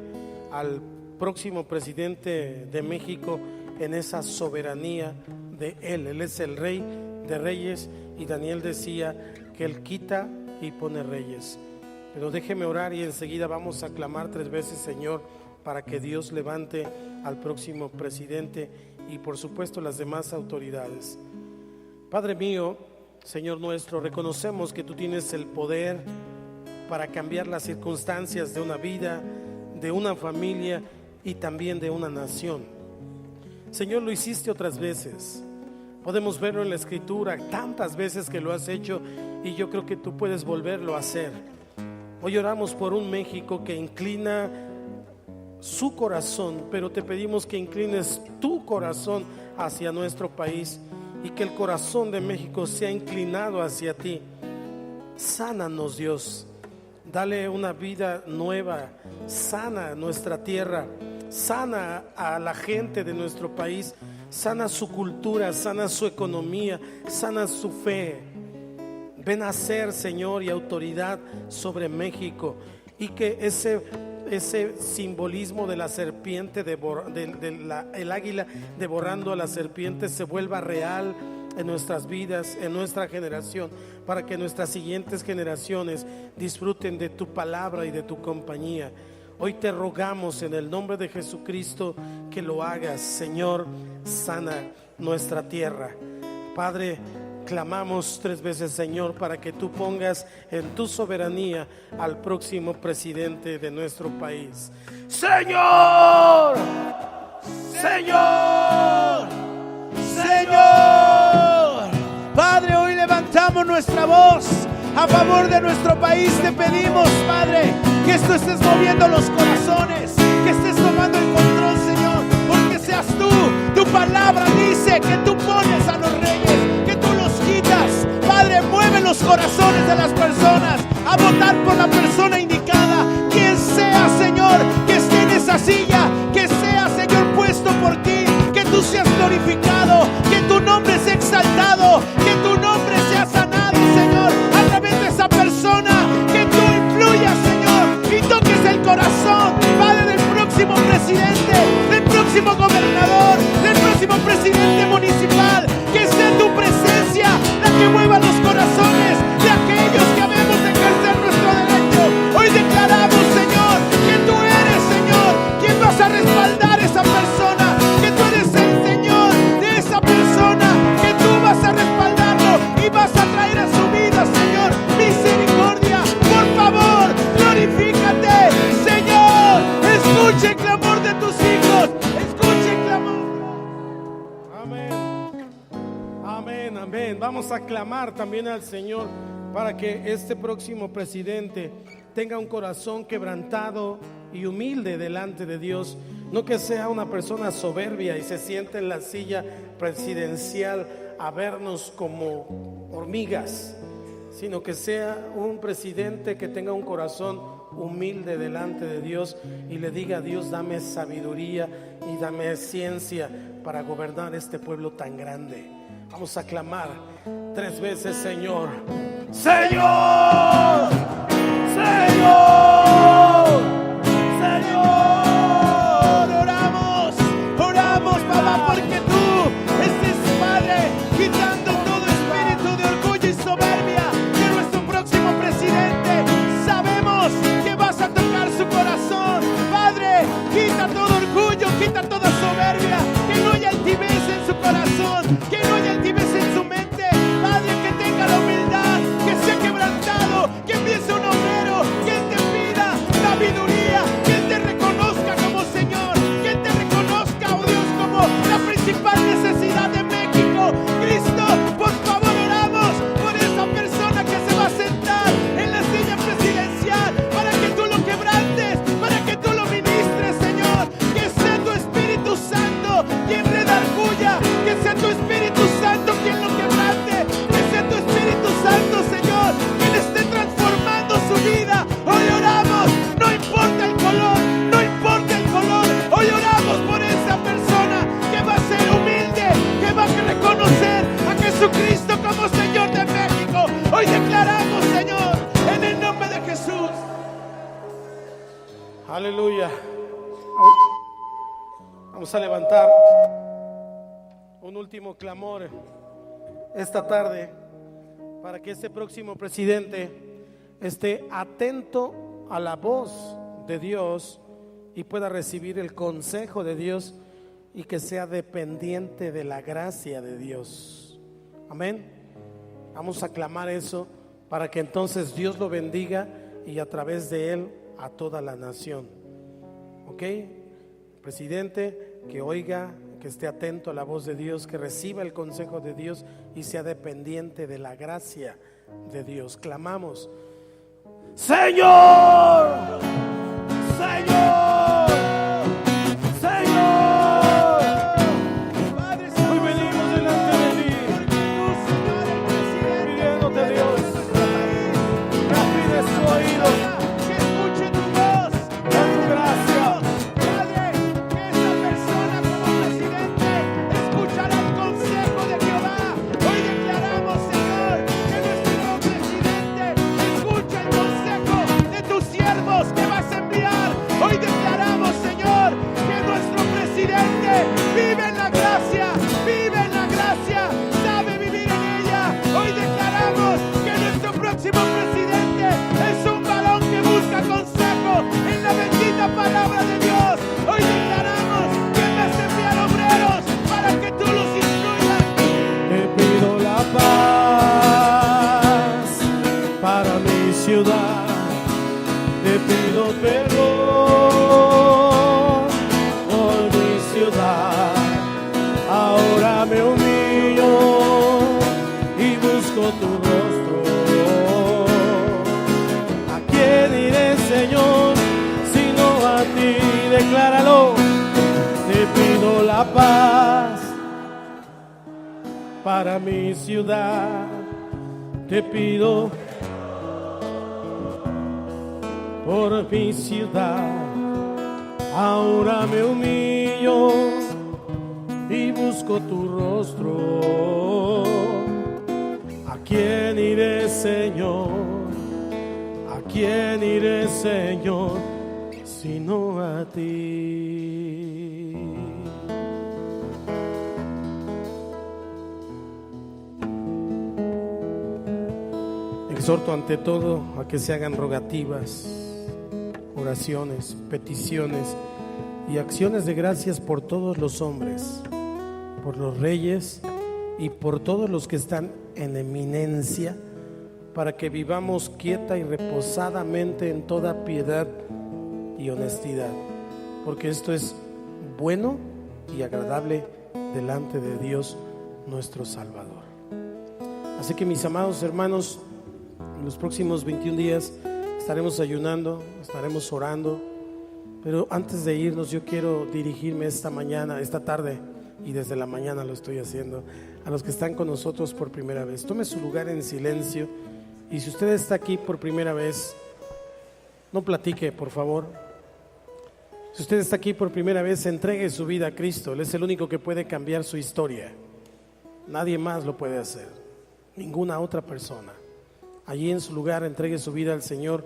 al próximo presidente de México en esa soberanía de Él. Él es el Rey de Reyes, y Daniel decía que Él quita y pone reyes. Pero déjeme orar y enseguida vamos a clamar 3 veces, Señor, para que Dios levante al próximo presidente y por supuesto las demás autoridades. Padre mío, Señor nuestro, reconocemos que tú tienes el poder para cambiar las circunstancias de una vida, de una familia y también de una nación. Señor, lo hiciste otras veces. Podemos verlo en la Escritura, tantas veces que lo has hecho, y yo creo que tú puedes volverlo a hacer. Hoy oramos por un México que inclina su corazón, pero te pedimos que inclines tu corazón hacia nuestro país y que el corazón de México sea inclinado hacia ti. Sánanos, Dios, dale una vida nueva, sana nuestra tierra, sana a la gente de nuestro país, sana su cultura, sana su economía, sana su fe. Ven a ser, Señor, y autoridad sobre México, y que ese simbolismo de la serpiente, el águila devorando a la serpiente, se vuelva real en nuestras vidas, en nuestra generación, para que nuestras siguientes generaciones disfruten de tu palabra y de tu compañía. Hoy te rogamos en el nombre de Jesucristo que lo hagas, Señor. Sana nuestra tierra, Padre. Clamamos 3 veces, Señor, para que tú pongas en tu soberanía al próximo presidente de nuestro país. Señor, Señor, Señor. Padre, hoy levantamos nuestra voz a favor de nuestro país. Te pedimos, Padre, que tú estés moviendo los corazones, que estés tomando el control, Señor, porque seas tú. Tu palabra dice que tú pones a los reyes, que tú los quitas. Padre, mueve los corazones de las personas a votar por la persona indicada. Quien sea, Señor, que esté en esa silla, que sea, Señor, puesto por ti, que tú seas glorificado, que tu nombre sea exaltado, que tu nombre sea sanado, Señor, a través de esa persona, que tú influyas, Señor, y toques el corazón, Padre, del próximo presidente, del próximo gobernador, del próximo presidente municipal. Que sea tu presencia la que mueva los corazones de aquellos que habemos de ejercer nuestro derecho. Hoy declaramos, Señor, que tú eres, Señor, quien vas a respaldar a esa persona, que tú eres el Señor de esa persona, que tú vas a respaldarla vamos a clamar también al Señor para que este próximo presidente tenga un corazón quebrantado y humilde delante de Dios. No que sea una persona soberbia y se siente en la silla presidencial a vernos como hormigas, sino que sea un presidente que tenga un corazón humilde delante de Dios y le diga a Dios: dame sabiduría y dame ciencia para gobernar este pueblo tan grande. Vamos a clamar 3 veces: Señor, Señor, Señor, Señor. Oramos, papá, porque tú estés, Padre, quitando todo espíritu de orgullo y soberbia de nuestro próximo presidente. Sabemos que vas a tocar su corazón, Padre. Quita todo orgullo, quita toda soberbia, que no haya altivez en su corazón, que no haya altivez en su mente, Padre, que tenga la humildad, que sea quebrantado, que empiece un obrero, que Él te pida sabiduría, que Él te reconozca como Señor, que Él te reconozca, oh Dios, como la principal necesidad de México. Cristo, por favor, oramos por esa persona que se va a sentar en la silla presidencial, para que tú lo quebrantes, para que tú lo ministres, Señor. Que sea tu Espíritu Santo quien redarguya, que sea tu Espíritu Santo quien lo quebrante, que sea tu Espíritu Santo, Señor, quien esté transformando su vida. Hoy oramos, no importa el color, no importa el color. Hoy oramos por esa persona que va a ser humilde, que va a reconocer a Jesucristo como Señor de México. Hoy declaramos, Señor, en el nombre de Jesús. Aleluya. Vamos a levantar un último clamor esta tarde para que este próximo presidente esté atento a la voz de Dios y pueda recibir el consejo de Dios y que sea dependiente de la gracia de Dios. Amén. Vamos a clamar eso para que entonces Dios lo bendiga y a través de él a toda la nación. ¿Ok? Presidente, que oiga, que esté atento a la voz de Dios, que reciba el consejo de Dios y sea dependiente de la gracia de Dios. Clamamos: Señor, Señor, Señor. Padre, Hoy venimos delante de ti, pidiéndote, Dios, que afines tu oído, que escuche tu voz, da tu gracia. Padre, que esta persona como presidente escuchará el consejo de Jehová. Hoy declaramos, Señor, que nuestro presidente escucha el consejo de tus siervos que vas a enviar. Hoy declaramos, Señor, que nuestro presidente vive en la gracia, sabe vivir en ella. Hoy declaramos que nuestro próximo presidente es un varón que busca consejo en la bendita palabra de Dios. Hoy declaramos que vas a enviar obreros para que tú los instruyas. Te pido la paz para mi ciudad, te pido perdón por mi ciudad. Ahora me humillo y busco tu rostro. ¿A quién iré, Señor, sino a ti? Decláralo. Te pido la paz para mi ciudad, te pido por mi ciudad. Ahora me humillo y busco tu rostro. ¿A quién iré, Señor? ¿A quién iré, Señor, sino a ti? Exhorto ante todo a que se hagan rogativas, oraciones, peticiones y acciones de gracias por todos los hombres, por los reyes y por todos los que están en eminencia, para que vivamos quieta y reposadamente en toda piedad y honestidad, porque esto es bueno y agradable delante de Dios nuestro Salvador. Así que mis amados hermanos, en los próximos 21 días estaremos ayunando, estaremos orando. Pero antes de irnos, yo quiero dirigirme esta tarde, y desde la mañana lo estoy haciendo, a los que están con nosotros por primera vez. Tome su lugar en silencio, y si usted está aquí por primera vez, no platique, por favor. Si usted está aquí por primera vez, entregue su vida a Cristo. Él es el único que puede cambiar su historia. Nadie más lo puede hacer, ninguna otra persona. Allí en su lugar, entregue su vida al Señor.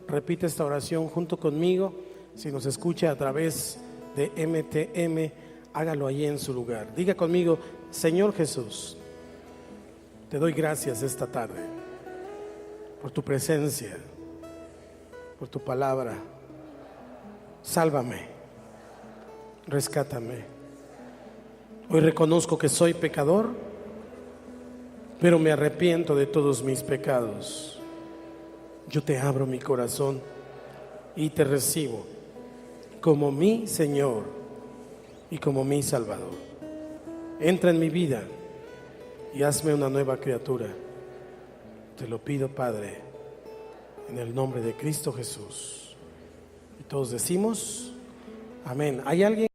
Repite esta oración junto conmigo. Si nos escucha a través de MTM, hágalo allí en su lugar. Diga conmigo: Señor Jesús, te doy gracias esta tarde por tu presencia, por tu palabra. Sálvame, rescátame. Hoy reconozco que soy pecador, pero me arrepiento de todos mis pecados. Yo te abro mi corazón y te recibo como mi Señor y como mi Salvador. Entra en mi vida y hazme una nueva criatura. Te lo pido, Padre, en el nombre de Cristo Jesús. Y todos decimos amén. ¿Hay alguien